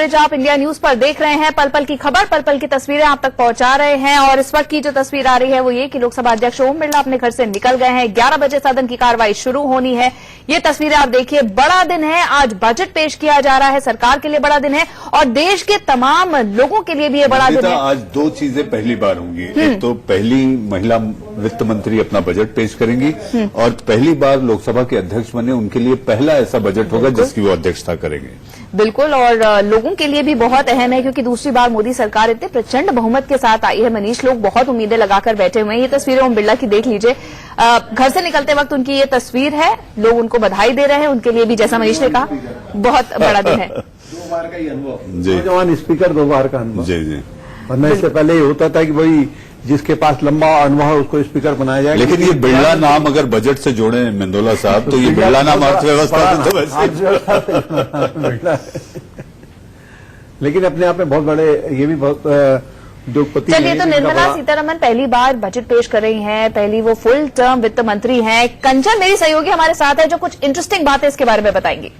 Coverage आप India news पर देख रहे हैं। पल पल की खबर, पल पल की तस्वीरें आप तक पहुंचा रहे हैं। और इस वक्त की जो तस्वीर आ रही है वो ये कि लोकसभा अध्यक्ष ओम बिरला अपने घर से निकल गए हैं। 11 बजे सदन की कार्रवाई शुरू होनी है। ये तस्वीरें आप देखिए, बड़ा दिन है, आज बजट पेश किया जा रहा है। सरकार के लिए बड़ा दिन है और देश के तमाम लोगों के लिए भी ये बड़ा दिन है। आज दो चीजें पहली बार होंगी। एक तो पहली महिला वित्त मंत्री अपना बजट पेश करेंगी और पहली बार लोकसभा के अध्यक्ष बने, उनके लिए पहला ऐसा बजट होगा जिसकी वो अध्यक्षता करेंगे। बिल्कुल, और लोगों के लिए भी बहुत अहम है क्योंकि दूसरी बार मोदी सरकार इतने प्रचंड बहुमत के साथ आई है। मनीष, लोग बहुत उम्मीदें लगाकर बैठे हुए हैं। ये तस्वीरें ओम बिरला की देख लीजिए, घर से निकलते वक्त उनकी ये तस्वीर है। लोग उनको बधाई दे रहे हैं। उनके लिए भी, जैसा मनीष ने कहा, बहुत बड़ा दिन है। 2 बार का ही अनुभव, नौजवान स्पीकर 2 बार का अनुभव। जी जी। वरना इससे पहले ये होता था कि भाई जिसके पास लंबा अनुभव है उसको स्पीकर बनाया जाए। लेकिन ये बिरला नाम अगर बजट से जोड़े मेंदोला साहब, तो ये बिरला नाम अर्थव्यवस्था तो वैसे। लेकिन अपने आप में बहुत बड़े, ये भी बहुत उद्योगपति। चलिए, तो निर्मला सीतारमण पहली बार बजट पेश कर रही हैं। पहली वो फुल टर्म वित्त मंत्री हैं। कंचन मेरी सहयोगी हमारे साथ है जो कुछ इंटरेस्टिंग बातें इसके बारे में बताएंगी।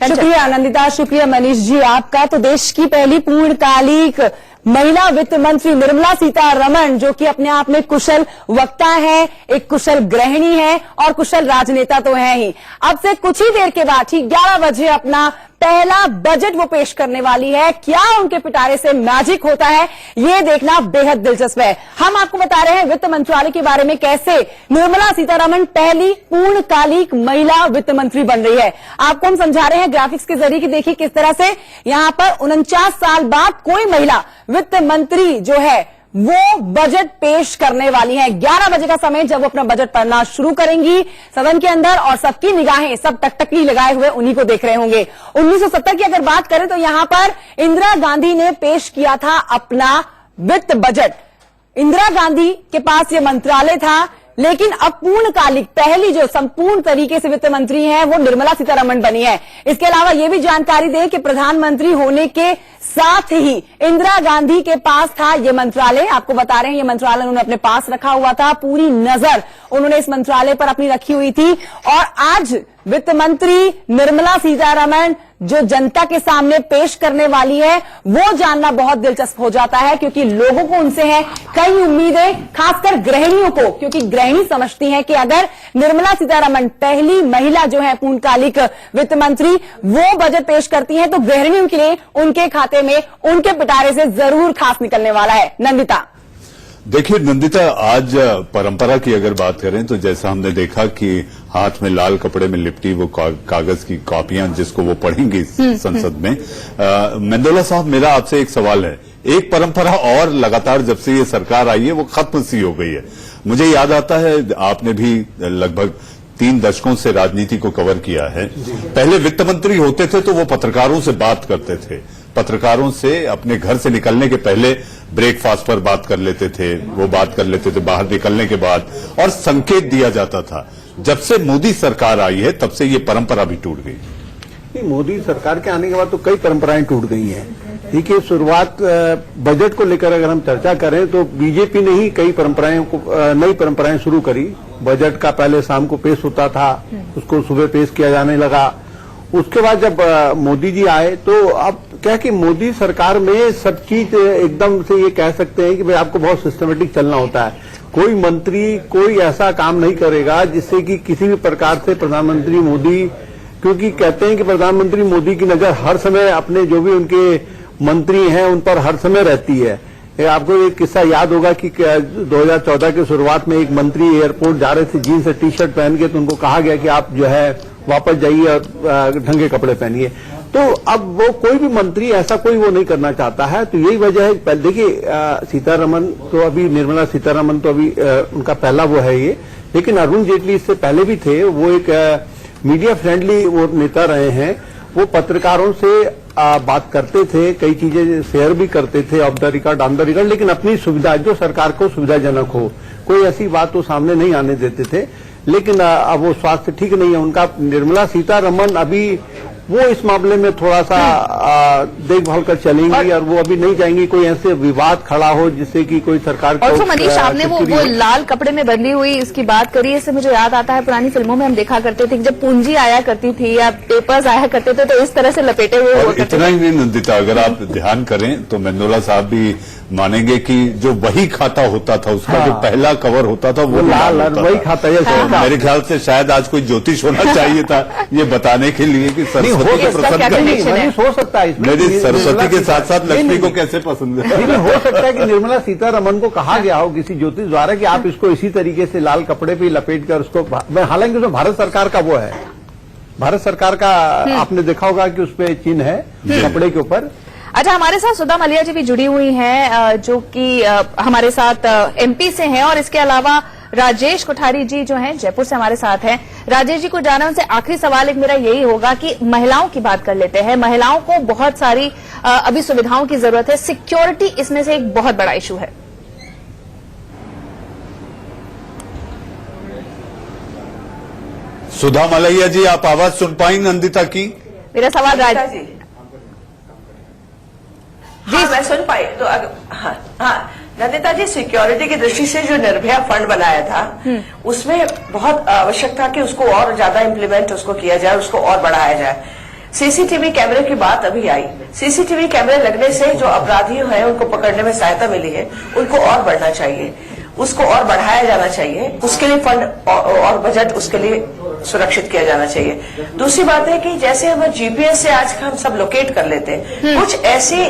शुक्रिया आनंदिता, शुक्रिया मनीष जी आपका। तो देश की पहली पूर्णकालिक महिला वित्त मंत्री निर्मला सीतारमण, जो कि अपने आप में कुशल वक्ता है, एक कुशल गृहिणी है और कुशल राजनेता तो है ही। अब से कुछ ही देर के बाद ठीक 11 बजे अपना पहला बजट वो पेश करने वाली है। क्या उनके पिटारे से मैजिक होता है, ये देखना बेहद दिलचस्प है। हम आपको बता रहे हैं वित्त मंत्रालय के बारे में, कैसे निर्मला सीतारमण पहली पूर्णकालिक महिला वित्त मंत्री बन रही है। आपको हम समझा रहे हैं ग्राफिक्स के जरिए कि देखिए किस तरह से यहां पर 49 साल बाद कोई महिला वित्त मंत्री जो है वो बजट पेश करने वाली है। 11 बजे का समय जब वो अपना बजट पढ़ना शुरू करेंगी सदन के अंदर, और सबकी निगाहें, सब टकटकी लगाए हुए उन्हीं को देख रहे होंगे। 1970 की अगर बात करें तो यहां पर इंदिरा गांधी ने पेश किया था अपना वित्त बजट। इंदिरा गांधी के पास ये मंत्रालय था, लेकिन अब पूर्णकालिक पहली जो संपूर्ण तरीके से वित्त मंत्री हैं वो निर्मला सीतारमण बनी है। इसके अलावा ये भी जानकारी दें कि प्रधानमंत्री होने के साथ ही इंदिरा गांधी के पास था ये मंत्रालय। आपको बता रहे हैं ये मंत्रालय उन्होंने अपने पास रखा हुआ था, पूरी नजर उन्होंने इस मंत्रालय पर अपनी रखी हुई थी। और आज वित्त मंत्री निर्मला सीतारमण जो जनता के सामने पेश करने वाली है वो जानना बहुत दिलचस्प हो जाता है, क्योंकि लोगों को उनसे है कई उम्मीदें, खासकर गृहिणियों को, क्योंकि गृहिणी समझती हैं कि अगर निर्मला सीतारमण पहली महिला जो है पूर्णकालिक वित्त मंत्री वो बजट पेश करती हैं तो गृहिणियों के लिए उनके खाते में उनके पिटारे से जरूर खास निकलने वाला है। नंदिता, देखिए नंदिता, आज परंपरा की अगर बात करें तो जैसा हमने देखा कि हाथ में लाल कपड़े में लिपटी वो कागज की कॉपियां जिसको वो पढ़ेंगी संसद में। मेंदोला साहब, मेरा आपसे एक सवाल है। एक परंपरा और लगातार जब से ये सरकार आई है वो खत्म सी हो गई है। मुझे याद आता है आपने भी लगभग 3 दशकों से राजनीति को कवर किया है। पहले वित्त मंत्री होते थे तो वो पत्रकारों से बात करते थे, पत्रकारों से अपने घर से निकलने के पहले ब्रेकफास्ट पर बात कर लेते थे, वो बात कर लेते थे बाहर निकलने के बाद, और संकेत दिया जाता था। जब से मोदी सरकार आई है तब से ये परंपरा भी टूट गई। मोदी सरकार के आने के बाद तो कई परंपराएं टूट गई हैं। देखिए, शुरुआत बजट को लेकर अगर हम चर्चा करें तो बीजेपी ने ही कई परंपराएं को, नई परंपराएं शुरू करी। बजट का पहले शाम को पेश होता था, उसको सुबह पेश किया जाने लगा। उसके बाद जब मोदी जी आए तो अब क्या कि मोदी सरकार में सब चीज एकदम से ये कह सकते हैं कि भाई आपको बहुत सिस्टमेटिक चलना होता है। कोई मंत्री कोई ऐसा काम नहीं करेगा जिससे कि किसी भी प्रकार से प्रधानमंत्री मोदी, क्योंकि कहते हैं कि प्रधानमंत्री मोदी की नजर हर समय अपने जो भी उनके मंत्री हैं उन पर हर समय रहती है। आपको एक किस्सा याद होगा कि 2014 की शुरुआत में एक मंत्री एयरपोर्ट जा रहे थे जीन्स और टी शर्ट पहन के, तो उनको कहा गया कि आप जो है वापस जाइए और ढंग के कपड़े पहनिए। तो अब वो कोई भी मंत्री ऐसा कोई वो नहीं करना चाहता है। तो यही वजह है। देखिए, सीतारमण तो अभी, निर्मला सीतारमण तो अभी उनका पहला वो है ये, लेकिन अरुण जेटली इससे पहले भी थे। वो एक मीडिया फ्रेंडली वो नेता रहे हैं। वो पत्रकारों से बात करते थे, कई चीजें शेयर भी करते थे of the record, on the record, लेकिन अपनी सुविधा, जो सरकार को सुविधाजनक हो, कोई ऐसी बात वो सामने नहीं आने देते थे। लेकिन अब वो स्वास्थ्य ठीक नहीं है उनका। निर्मला सीतारमण अभी वो इस मामले में थोड़ा सा देखभाल कर चलेंगी और वो अभी नहीं चाहेंगी कोई ऐसे विवाद खड़ा हो जिससे कि कोई सरकार को। और मनीष, आपने वो लाल कपड़े में बंधी हुई इसकी बात करी, इससे मुझे याद आता है पुरानी फिल्मों में हम देखा करते थे कि जब पूंजी आया करती थी या पेपर्स आया करते थे तो इस तरह से लपेटे हुए हुआ करते थे। इतना ही नहीं नंदिता, अगर आप ध्यान करें तो मेंदोला साहब भी मानेंगे कि जो वही खाता होता था उसका जो पहला कवर होता था वो लाल वही खाता है। मेरे ख्याल से शायद आज कोई ज्योतिष होना चाहिए था ये बताने के लिए कि सरस्वती को प्रसन्न करने। हो सकता है मेरी सरस्वती के साथ साथ लक्ष्मी को कैसे पसंद है। लेकिन हो सकता है कि निर्मला सीतारमण को कहा गया हो किसी ज्योतिष द्वारा कि आप इसको इसी तरीके से लाल कपड़े पे लपेट कर उसको, हालांकि उसमें भारत सरकार का वो है, भारत सरकार का आपने देखा होगा कि उस पर चिन्ह है कपड़े के ऊपर। अच्छा, हमारे साथ सुधा मलिया जी भी जुड़ी हुई हैं जो कि हमारे साथ एमपी से हैं और इसके अलावा राजेश कोठारी जी जो हैं जयपुर से हमारे साथ हैं। राजेश जी को जाना उनसे आखिरी सवाल एक मेरा यही होगा कि महिलाओं की बात कर लेते हैं। महिलाओं को बहुत सारी अभी सुविधाओं की जरूरत है, सिक्योरिटी इसमें से एक बहुत बड़ा इशू है। सुधा मलैया जी, आप आवाज सुन पाएंगे नंदिता की? मेरा सवाल राज जी, मैं सुन पाई तो हाँ नंदिता जी, सिक्योरिटी की दृष्टि से जो निर्भया फंड बनाया था उसमें बहुत आवश्यक था कि उसको और ज्यादा इम्प्लीमेंट उसको किया जाए, उसको और बढ़ाया जाए। सीसीटीवी कैमरे की बात अभी आई, सीसीटीवी कैमरे लगने से जो अपराधी हैं उनको पकड़ने में सहायता मिली है, उनको और बढ़ना चाहिए, उसको और बढ़ाया जाना चाहिए, उसके लिए फंड और बजट उसके लिए सुरक्षित किया जाना चाहिए। दूसरी बात है कि जैसे हम जीपीएस से आज हम सब लोकेट कर लेते हैं, कुछ ऐसी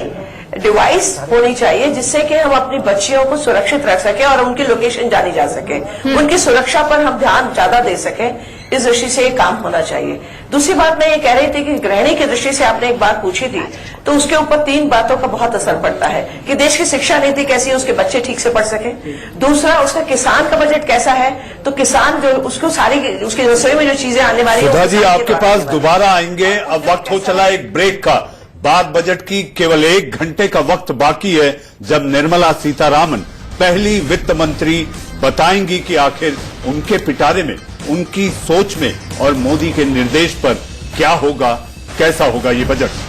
डिवाइस होनी चाहिए जिससे कि हम अपनी बच्चियों को सुरक्षित रख सके और उनकी लोकेशन जानी जा सके, उनकी सुरक्षा पर हम ध्यान ज्यादा दे सके, इस दृष्टि से ये काम होना चाहिए। दूसरी बात मैं ये कह रही थी कि गृहिणी की दृष्टि से आपने एक बात पूछी थी, तो उसके ऊपर 3 बातों का बहुत असर पड़ता है कि देश की शिक्षा नीति कैसी है, उसके बच्चे ठीक से पढ़ सके। दूसरा, उसका किसान का बजट कैसा है, तो किसान जो उसको सारी उसकी रसोई में जो चीजें आने वाली है। सुधा जी, आपके पास दोबारा आएंगे, अब वक्त हो चला एक ब्रेक का। बात बजट की केवल 1 घंटे का वक्त बाकी है जब निर्मला सीतारमण पहली वित्त मंत्री बताएंगी कि आखिर उनके पिटारे में, उनकी सोच में और मोदी के निर्देश पर क्या होगा, कैसा होगा ये बजट।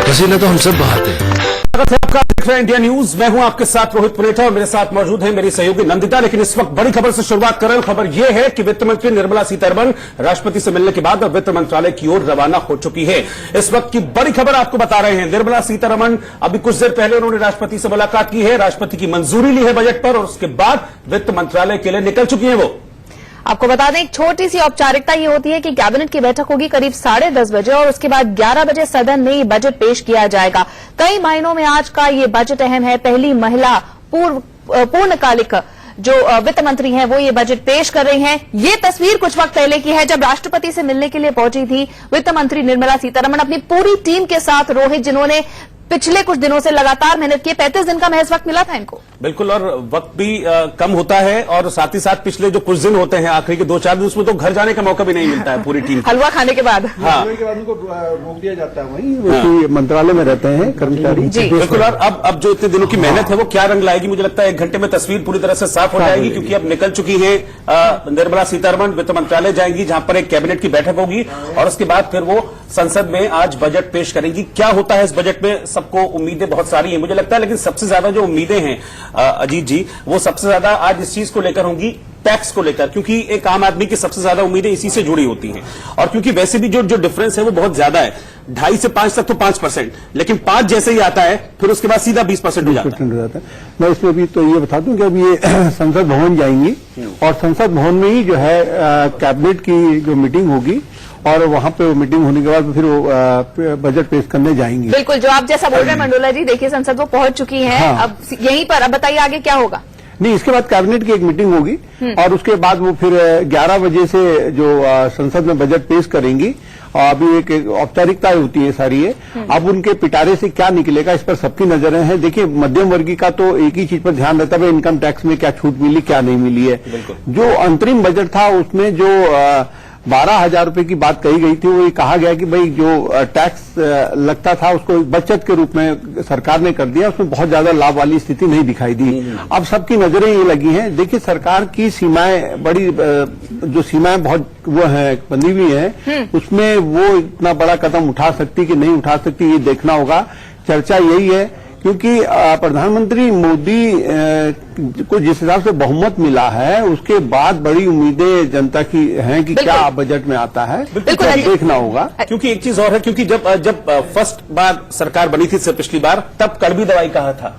पसीना तो हम सब बहाते हैं। स्वागत है आपका, देख रहे हैं इंडिया न्यूज। मैं हूं आपके साथ रोहित पुनेठा और मेरे साथ मौजूद है मेरी सहयोगी नंदिता। लेकिन इस वक्त बड़ी खबर से शुरुआत कर रहे हैं। खबर यह है कि वित्त मंत्री निर्मला सीतारमण राष्ट्रपति से मिलने के बाद अब वित्त मंत्रालय की ओर रवाना हो चुकी है। इस वक्त की बड़ी खबर आपको बता रहे हैं। निर्मला सीतारमण अभी कुछ देर पहले उन्होंने राष्ट्रपति से मुलाकात की है, राष्ट्रपति की मंजूरी ली है बजट पर और उसके बाद वित्त मंत्रालय के लिए निकल चुकी है। वो आपको बता दें, एक छोटी सी औपचारिकता ये होती है कि कैबिनेट की बैठक होगी करीब 10:30 बजे और उसके बाद 11 बजे सदन में ये बजट पेश किया जाएगा। कई महीनों में आज का ये बजट अहम है। पहली महिला पूर्णकालिक जो वित्त मंत्री हैं वो ये बजट पेश कर रही हैं। ये तस्वीर कुछ वक्त पहले की है जब राष्ट्रपति से मिलने के लिए पहुंची थी वित्त मंत्री निर्मला सीतारमण अपनी पूरी टीम के साथ। रोहित, जिन्होंने पिछले कुछ दिनों से लगातार मेहनत की, 35 दिन का महज वक्त मिला था इनको। बिल्कुल, और वक्त भी कम होता है और साथ ही साथ पिछले जो कुछ दिन होते हैं आखिरी के 2-4 दिन, उसमें तो घर जाने का मौका भी नहीं मिलता है पूरी टीम। हलवा खाने के बाद, हाँ, के बाद उनको रोक दिया जाता है, वही मंत्रालय में रहते हैं कर्मचारी। जी बिल्कुल। और अब जो इतने दिनों की मेहनत है वो क्या रंग लाएगी, मुझे लगता है 1 घंटे में तस्वीर पूरी तरह से साफ हो जाएगी, क्योंकि अब निकल चुकी है निर्मला सीतारमण, वित्त मंत्रालय जाएंगी जहां पर एक कैबिनेट की बैठक होगी और उसके बाद फिर वो संसद में आज बजट पेश करेंगी। क्या होता है इस बजट में, सबको उम्मीदें बहुत सारी हैं मुझे लगता है, लेकिन सबसे ज्यादा जो उम्मीदें हैं अजीत जी, वो सबसे ज्यादा आज इस चीज को लेकर होंगी, टैक्स को लेकर, क्योंकि एक आम आदमी की सबसे ज्यादा उम्मीदें इसी से जुड़ी होती हैं। और क्योंकि वैसे भी जो डिफरेंस है वो बहुत ज्यादा है, 2.5 से 5 तक तो 5%, लेकिन 5 जैसे ही आता है फिर उसके बाद सीधा 20% हो जाता है। मैं इसमें भी तो ये बता दूं कि अब ये संसद भवन जाएंगी और संसद भवन में ही जो है कैबिनेट की जो मीटिंग होगी और वहां पे वो मीटिंग होने के बाद फिर वो बजट पेश करने जाएंगी। बिल्कुल, जो आप जैसा बोल रहे हैं मंडोला जी, देखिए संसद वो पहुंच चुकी है। हाँ। अब यहीं पर, अब बताइए आगे क्या होगा। नहीं, इसके बाद कैबिनेट की एक मीटिंग होगी और उसके बाद वो फिर 11 बजे से जो संसद में बजट पेश करेंगी। अभी एक औपचारिकता होती है सारी है। अब उनके पिटारे से क्या निकलेगा इस पर सबकी नजरें हैं। देखिए, मध्यम वर्गीय का तो एक ही चीज पर ध्यान रहता है, इनकम टैक्स में क्या छूट मिली क्या नहीं मिली है। जो अंतरिम बजट था उसमें जो 12,000 रुपए की बात कही गई थी, वो ये कहा गया कि भाई जो टैक्स लगता था उसको बचत के रूप में सरकार ने कर दिया, उसमें बहुत ज्यादा लाभ वाली स्थिति नहीं दिखाई दी। अब सबकी नजरें ये लगी हैं। देखिए, सरकार की सीमाएं बड़ी, जो सीमाएं बहुत वो है बंधी हुई है, उसमें वो इतना बड़ा कदम उठा सकती कि नहीं उठा सकती, ये देखना होगा। चर्चा यही है क्योंकि प्रधानमंत्री मोदी को जिस हिसाब से बहुमत मिला है, उसके बाद बड़ी उम्मीदें जनता की हैं कि क्या बजट में आता है, देखना होगा। क्योंकि एक चीज और है, क्योंकि जब फर्स्ट बार सरकार बनी थी इससे पिछली बार, तब कड़वी दवाई कहा था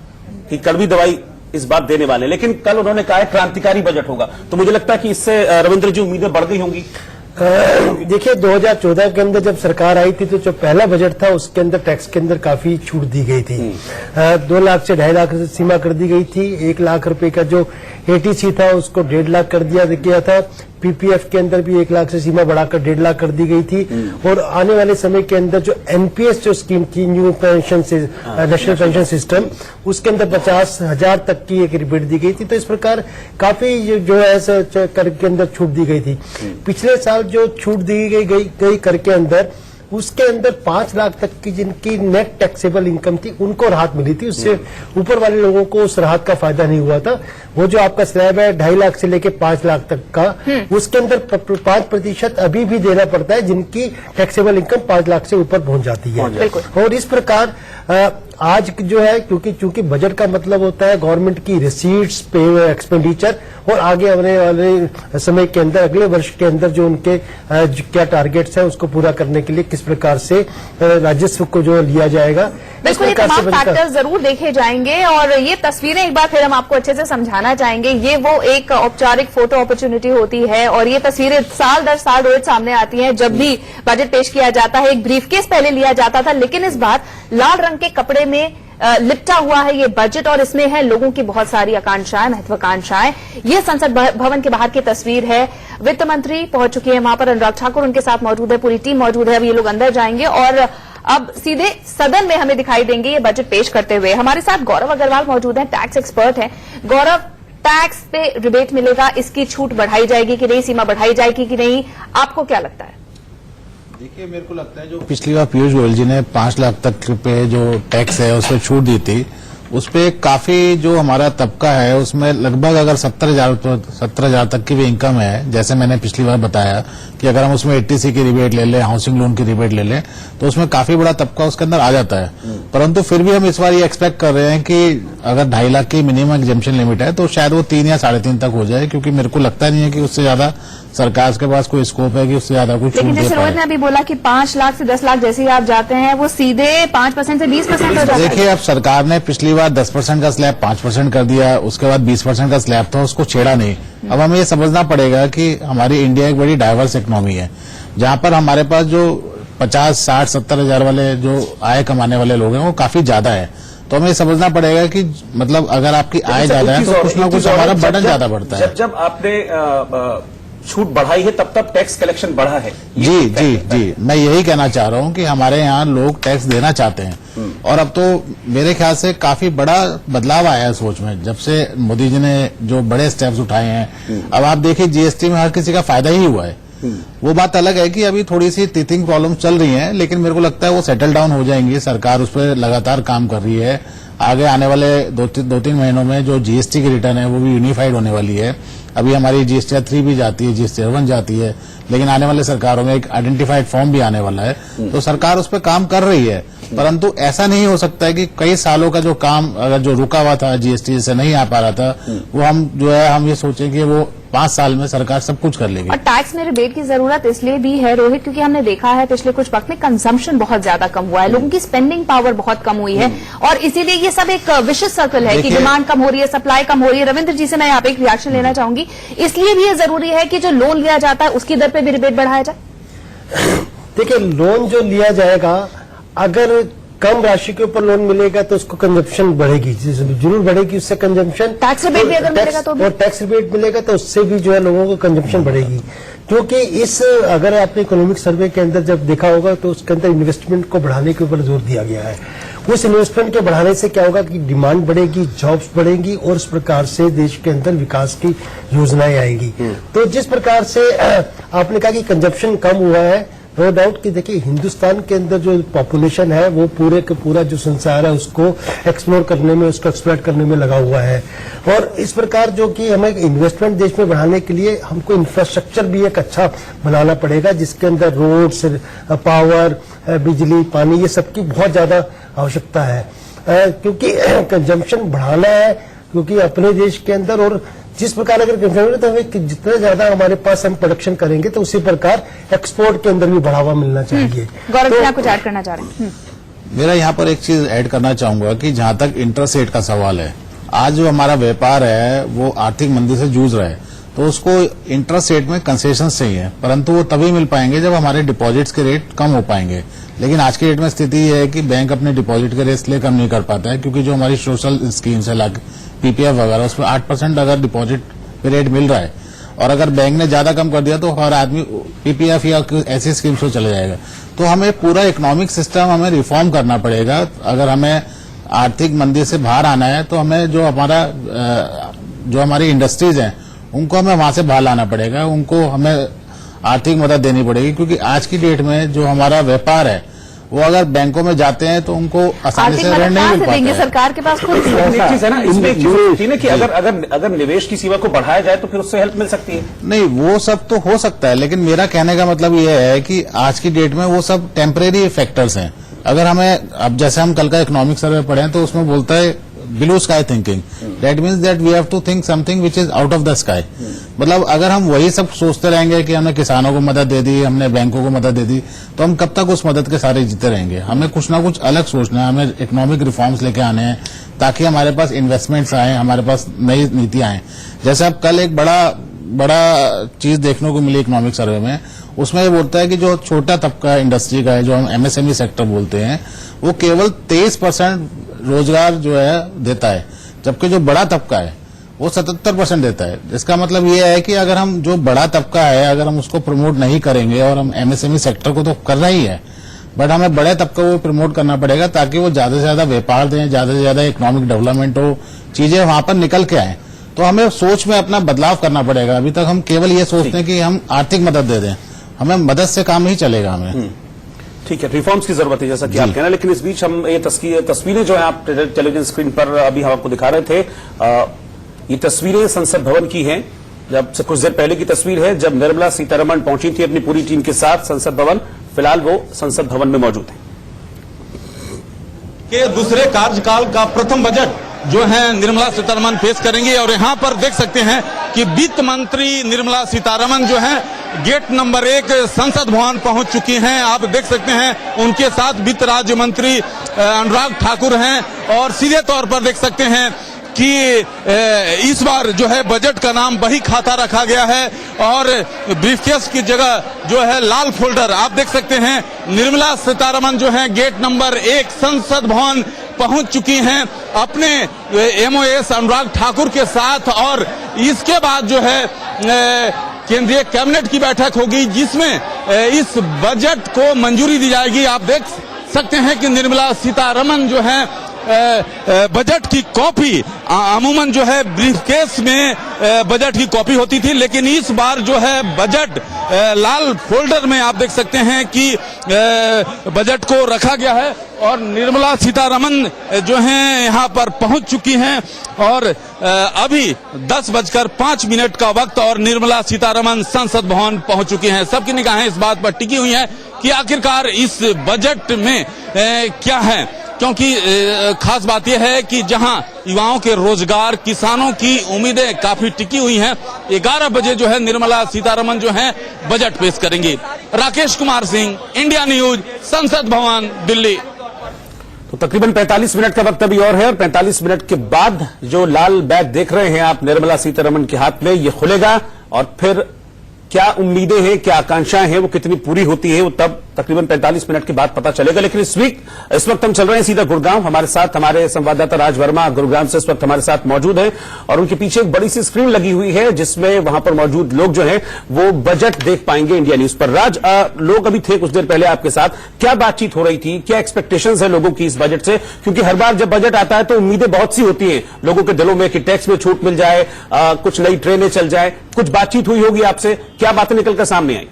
कि कड़वी दवाई इस बात देने वाले, लेकिन कल उन्होंने कहा है क्रांतिकारी बजट होगा। तो मुझे लगता है कि इससे रविंद्र जी उम्मीदें बढ़ गई होंगी। देखिए, 2014 के अंदर जब सरकार आई थी तो जो पहला बजट था उसके अंदर टैक्स के अंदर काफी छूट दी गई थी। 2 लाख से 2.5 लाख सीमा कर दी गई थी। 1 लाख रुपए का जो एटीसी था उसको 1.5 लाख कर दिया गया था। पीपीएफ के अंदर भी 1 लाख से सीमा बढ़ाकर 1.5 लाख कर दी गई थी। और आने वाले समय के अंदर जो एनपीएस जो स्कीम थी, न्यू पेंशन से नेशनल पेंशन सिस्टम, उसके अंदर 50,000 तक की एक रिबेट दी गई थी। तो इस प्रकार काफी जो है कर के अंदर छूट दी गई थी। पिछले साल जो छूट दी गई कर के अंदर, उसके अंदर 5 लाख तक की जिनकी नेट टैक्सेबल इनकम थी उनको राहत मिली थी। उससे ऊपर वाले लोगों को उस राहत का फायदा नहीं हुआ था। वो जो आपका स्लैब है 2.5 लाख से लेके 5 लाख तक का, उसके अंदर 5% अभी भी देना पड़ता है जिनकी टैक्सेबल इनकम 5 लाख से ऊपर पहुंच जाती है। और इस प्रकार आज जो है, क्योंकि बजट का मतलब होता है गवर्नमेंट की रिसीट्स, पे एक्सपेंडिचर, और आगे आने वाले समय के अंदर, अगले वर्ष के अंदर जो उनके क्या टारगेट्स हैं उसको पूरा करने के लिए किस प्रकार से राजस्व को जो लिया जाएगा। बिल्कुल, ये तमाम फैक्टर जरूर देखे जाएंगे और ये तस्वीरें एक बार फिर हम आपको अच्छे से समझाना चाहेंगे। ये वो एक औपचारिक फोटो अपॉर्चुनिटी होती है और ये तस्वीरें साल दर साल रोज सामने आती हैं। जब भी बजट पेश किया जाता है, एक ब्रीफकेस पहले लिया जाता था, लेकिन इस बार लाल रंग के कपड़े में लिपटा हुआ है ये बजट और इसमें है लोगों की बहुत सारी आकांक्षाएं, महत्वाकांक्षाएं। ये संसद भवन के बाहर की तस्वीर है। वित्त मंत्री पहुंच चुके हैं वहां पर, अनुराग ठाकुर उनके साथ मौजूद है, पूरी टीम मौजूद है। अब ये लोग अंदर जाएंगे और अब सीधे सदन में हमें दिखाई देंगे ये बजट पेश करते हुए। हमारे साथ गौरव अग्रवाल मौजूद हैं, टैक्स एक्सपर्ट हैं। गौरव, टैक्स पे रिबेट मिलेगा, इसकी छूट बढ़ाई जाएगी कि नहीं, सीमा बढ़ाई जाएगी कि नहीं, आपको क्या लगता है? देखिए, मेरे को लगता है जो पिछली बार पीयूष गोयल जी ने 5 लाख तक पे जो टैक्स है उस पर छूट दी थी, उस पे काफी जो हमारा तबका है उसमें लगभग अगर 70,000 तक की भी इनकम है, जैसे मैंने पिछली बार बताया कि अगर हम उसमें 80C की रिबेट ले लें, हाउसिंग लोन की रिबेट ले लें, तो उसमें काफी बड़ा तबका उसके अंदर आ जाता है। परंतु फिर भी हम इस बार ये एक्सपेक्ट कर रहे हैं कि अगर 2.5 लाख की मिनिमम एग्जेम्पशन लिमिट है तो शायद वो 3 या 3.5 तक हो जाए, क्योंकि मेरे को लगता नहीं है कि उससे ज्यादा सरकार के पास कोई स्कोप है कि उससे ज्यादा कुछ छूट दे पाए। लेकिन रोहित ने अभी बोला कि 5 लाख से 10 लाख जैसे ही आप जाते हैं वो सीधे 5% से 20% हो जाता है। देखिए, अब सरकार ने पिछली बार 10% का स्लैब 5% कर दिया, उसके बाद 20% का स्लैब था, उसको छेड़ा नहीं। अब हमें ये समझना पड़ेगा कि हमारी इंडिया एक बड़ी डाइवर्स इकोनॉमी है, जहां पर हमारे पास जो 50, 60, 70 हजार वाले जो आय कमाने वाले लोग हैं वो काफी ज्यादा है। तो हमें समझना पड़ेगा कि मतलब अगर आपकी आय ज्यादा है तो कुछ ना कुछ हमारा बर्डन ज्यादा बढ़ता है। जब आपने छूट बढ़ाई है तब टैक्स कलेक्शन बढ़ा है। जी, मैं यही कहना चाह रहा हूं कि हमारे यहाँ लोग टैक्स देना चाहते हैं और अब तो मेरे ख्याल से काफी बड़ा बदलाव आया है सोच में, जब से मोदी जी ने जो बड़े स्टेप्स उठाए हैं। अब आप देखिए, जीएसटी में हर किसी का फायदा ही हुआ है। वो बात अलग है कि अभी थोड़ी सी टीथिंग प्रॉब्लम चल रही है, लेकिन मेरे को लगता है वो सेटल डाउन हो जाएंगी। सरकार उस पर लगातार काम कर रही है। आगे आने वाले 2-3 महीनों में जो जीएसटी की रिटर्न है वो भी यूनिफाइड होने वाली है। अभी हमारी जीएसटी 3 भी जाती है, जीएसटी 1 जाती है, लेकिन आने वाले सरकारों में एक आइडेंटिफाइड फॉर्म भी आने वाला है। तो सरकार उस पर काम कर रही है, परंतु ऐसा नहीं हो सकता है कि कई सालों का जो काम अगर जो रुका हुआ था जीएसटी से नहीं आ पा रहा था, वो हम ये सोचें कि वो 5 साल में सरकार सब कुछ कर लेगी। और टैक्स में रिबेट की जरूरत इसलिए भी है रोहित, क्योंकि हमने देखा है पिछले कुछ वक्त में कंजम्पशन बहुत ज्यादा कम हुआ है, लोगों की स्पेंडिंग पावर बहुत कम हुई है और इसीलिए ये सब एक विशिष्ट सर्कल है कि डिमांड कम हो रही है, सप्लाई कम हो रही है। रविंद्र जी से मैं यहाँ पे एक रिएक्शन लेना चाहूंगी। इसलिए भी ये जरूरी है कि जो लोन लिया जाता है उसकी दर पे भी रिबेट बढ़ाया जाए। देखिए, लोन जो लिया जाएगा, अगर कम राशि के ऊपर लोन मिलेगा तो उसको कंजम्पशन बढ़ेगी, जरूर बढ़ेगी, उससे कंजम्पशन। टैक्स रिबेट भी अगर मिलेगा तो भी, और टैक्स रिबेट मिलेगा तो उससे भी जो है लोगों को कंजम्पशन बढ़ेगी। क्योंकि अगर आपने इकोनॉमिक सर्वे के अंदर जब देखा होगा तो उसके अंदर इन्वेस्टमेंट को बढ़ाने के ऊपर जोर दिया गया है। उस इन्वेस्टमेंट के बढ़ाने से क्या होगा कि डिमांड बढ़ेगी, जॉब्स बढ़ेंगी और इस प्रकार से देश के अंदर विकास की योजनाएं आएंगी। तो जिस प्रकार से आपने कहा कि कंजप्शन कम हुआ है, नो डाउट कि देखिए हिंदुस्तान के अंदर जो पॉपुलेशन है वो पूरे का पूरा जो संसार है उसको एक्सप्लोर करने में, उसको एक्सप्लॉइट करने में लगा हुआ है। और इस प्रकार जो कि हमें इन्वेस्टमेंट देश में बढ़ाने के लिए हमको इंफ्रास्ट्रक्चर भी एक अच्छा बनाना पड़ेगा, जिसके अंदर रोड्स, पावर, बिजली, पानी, ये सबकी बहुत ज्यादा आवश्यकता है, क्योंकि कंजम्पशन बढ़ाना है, क्योंकि अपने देश के अंदर और जिस प्रकार अगर कंजम्पशन तो हमें जितना ज्यादा हमारे पास हम प्रोडक्शन करेंगे तो उसी प्रकार एक्सपोर्ट के अंदर भी बढ़ावा मिलना चाहिए। गौरव जी, आप कुछ ऐड करना चाह रहे हैं? मेरा यहाँ पर एक चीज ऐड करना चाहूंगा कि जहां तक इंटरेस्ट रेट का सवाल है, आज जो हमारा व्यापार है वो आर्थिक मंदी से जूझ रहा है, तो उसको इंटरेस्ट रेट में कंसेशन चाहिए, परंतु वो तभी मिल पाएंगे जब हमारे डिपॉजिट्स के रेट कम हो पाएंगे। लेकिन आज की डेट में स्थिति यह है कि बैंक अपने डिपॉजिट के रेट इसलिए कम नहीं कर पाता है क्योंकि जो हमारी सोशल स्कीम्स है, पीपीएफ वगैरह, उसमें 8% अगर डिपॉजिट पे रेट मिल रहा है और अगर बैंक ने ज्यादा कम कर दिया तो हर आदमी पीपीएफ या ऐसी स्कीम्स को चले जाएगा। तो हमें पूरा इकोनॉमिक सिस्टम हमें रिफॉर्म करना पड़ेगा। अगर हमें आर्थिक मंदी से बाहर आना है तो हमें जो हमारी इंडस्ट्रीज हैं उनको हमें वहां से बाहर लाना पड़ेगा, उनको हमें आर्थिक मदद देनी पड़ेगी, क्योंकि आज की डेट में जो हमारा व्यापार है वो अगर बैंकों में जाते हैं तो उनको आसानी से ऋण नहीं मिल पाता है। सरकार के पास खुद एक चीज है ना, इसमें एक चीज होती है ना कि अगर निवेश की सीमा को बढ़ाया जाए तो फिर उससे हेल्प मिल सकती है। नहीं, वो सब तो हो सकता है, लेकिन मेरा कहने का मतलब ये है कि आज की डेट में वो सब टेम्परेरी फैक्टर्स हैं। अगर हमें अब जैसे हम कल का इकोनॉमिक सर्वे पढ़े तो उसमें बोलता है below sky thinking, that means that we have to think something which is out of the sky. मतलब अगर हम वही सब सोचते रहेंगे कि हमने किसानों को मदद दे दी, हमने बैंकों को मदद दे दी, तो हम कब तक उस मदद के सारे जीते रहेंगे। हमें कुछ ना कुछ अलग सोचना है, हमें इकोनॉमिक रिफॉर्म्स लेके आने हैं ताकि हमारे पास इन्वेस्टमेंट्स आए, हमारे पास नई नीतियां आए। जैसे अब कल एक बड़ा चीज देखने को मिली इकोनॉमिक सर्वे में, उसमें ये बोलता है कि जो छोटा तबका इंडस्ट्री का है, जो हम एमएसएमई सेक्टर बोलते हैं, वो केवल 23% रोजगार जो है देता है, जबकि जो बड़ा तबका है वो 77% देता है। इसका मतलब ये है कि अगर हम जो बड़ा तबका है अगर हम उसको प्रमोट नहीं करेंगे, और हम एमएसएमई सेक्टर को तो करना ही है, बट हमें बड़े तबके को प्रमोट करना पड़ेगा ताकि वो ज्यादा से ज्यादा व्यापार दें, ज्यादा से ज्यादा इकोनॉमिक डेवलपमेंट हो, चीजें वहां पर निकल के आए। तो हमें सोच में अपना बदलाव करना पड़ेगा। अभी तक हम केवल ये सोचते हैं कि हम आर्थिक मदद दे दें, हमें मदद से काम नहीं चलेगा। हमें ठीक है, रिफॉर्म्स की जरूरत है जैसा कि आप कहना, लेकिन इस बीच हम ये तस्वीरें जो है आप टेलीविजन स्क्रीन पर अभी हम आपको दिखा रहे थे, ये तस्वीरें संसद भवन की हैं। जब से कुछ देर पहले की तस्वीर है जब निर्मला सीतारमण पहुंची थी अपनी पूरी टीम के साथ संसद भवन। फिलहाल वो संसद भवन में मौजूद है। के दूसरे कार्यकाल का प्रथम बजट जो है निर्मला सीतारमण पेश करेंगे, और यहाँ पर देख सकते हैं कि वित्त मंत्री निर्मला सीतारमण जो है गेट नंबर 1 संसद भवन पहुंच चुकी हैं। आप देख सकते हैं उनके साथ वित्त राज्य मंत्री अनुराग ठाकुर हैं, और सीधे तौर पर देख सकते हैं कि इस बार जो है बजट का नाम बही खाता रखा गया है, और ब्रीफकेस की जगह जो है लाल फोल्डर। आप देख सकते हैं निर्मला सीतारमण जो है गेट नंबर 1 संसद भवन पहुंच चुकी हैं अपने एमओएस अनुराग ठाकुर के साथ, और इसके बाद जो है केंद्रीय कैबिनेट की बैठक होगी जिसमें इस बजट को मंजूरी दी जाएगी। आप देख सकते हैं कि निर्मला सीतारमण जो है बजट की कॉपी, अमूमन जो है ब्रीफकेस में बजट की कॉपी होती थी, लेकिन इस बार जो है बजट लाल फोल्डर में आप देख सकते हैं कि बजट को रखा गया है, और निर्मला सीतारमण जो हैं यहाँ पर पहुंच चुकी हैं, और अभी 10:05 का वक्त और निर्मला सीतारमण संसद भवन पहुंच चुकी हैं। सबकी निगाहें इस बात पर टिकी हुई हैं कि आखिरकार इस बजट में क्या है, क्योंकि खास बात यह है कि जहां युवाओं के रोजगार, किसानों की उम्मीदें काफी टिकी हुई हैं। 11 बजे जो है निर्मला सीतारमण जो हैं बजट पेश करेंगी। राकेश कुमार सिंह, इंडिया न्यूज, संसद भवन, दिल्ली। तो तकरीबन 45 मिनट का वक्त अभी और है, और 45 मिनट के बाद जो लाल बैग देख रहे हैं आप निर्मला सीतारमण के हाथ में, ये खुलेगा, और फिर क्या उम्मीदें हैं, क्या आकांक्षाएं हैं, वो कितनी पूरी होती है वो तब तकरीबन 45 मिनट के बाद पता चलेगा। लेकिन इस वक्त हम चल रहे हैं सीधा गुड़गांव। हमारे साथ हमारे संवाददाता राज वर्मा गुड़गांव से इस वक्त हमारे साथ मौजूद हैं और उनके पीछे एक बड़ी सी स्क्रीन लगी हुई है जिसमें वहां पर मौजूद लोग जो हैं वो बजट देख पाएंगे इंडिया न्यूज पर। राज, लोग अभी थे कुछ देर पहले आपके साथ, क्या बातचीत हो रही थी, क्या एक्सपेक्टेशंस है लोगों की इस बजट से? क्योंकि हर बार जब बजट आता है तो उम्मीदें बहुत सी होती हैं लोगों के दिलों में कि टैक्स में छूट मिल जाए, कुछ नई ट्रेनें चल जाए। कुछ बातचीत हुई होगी आपसे, क्या बातें निकलकर सामने आई?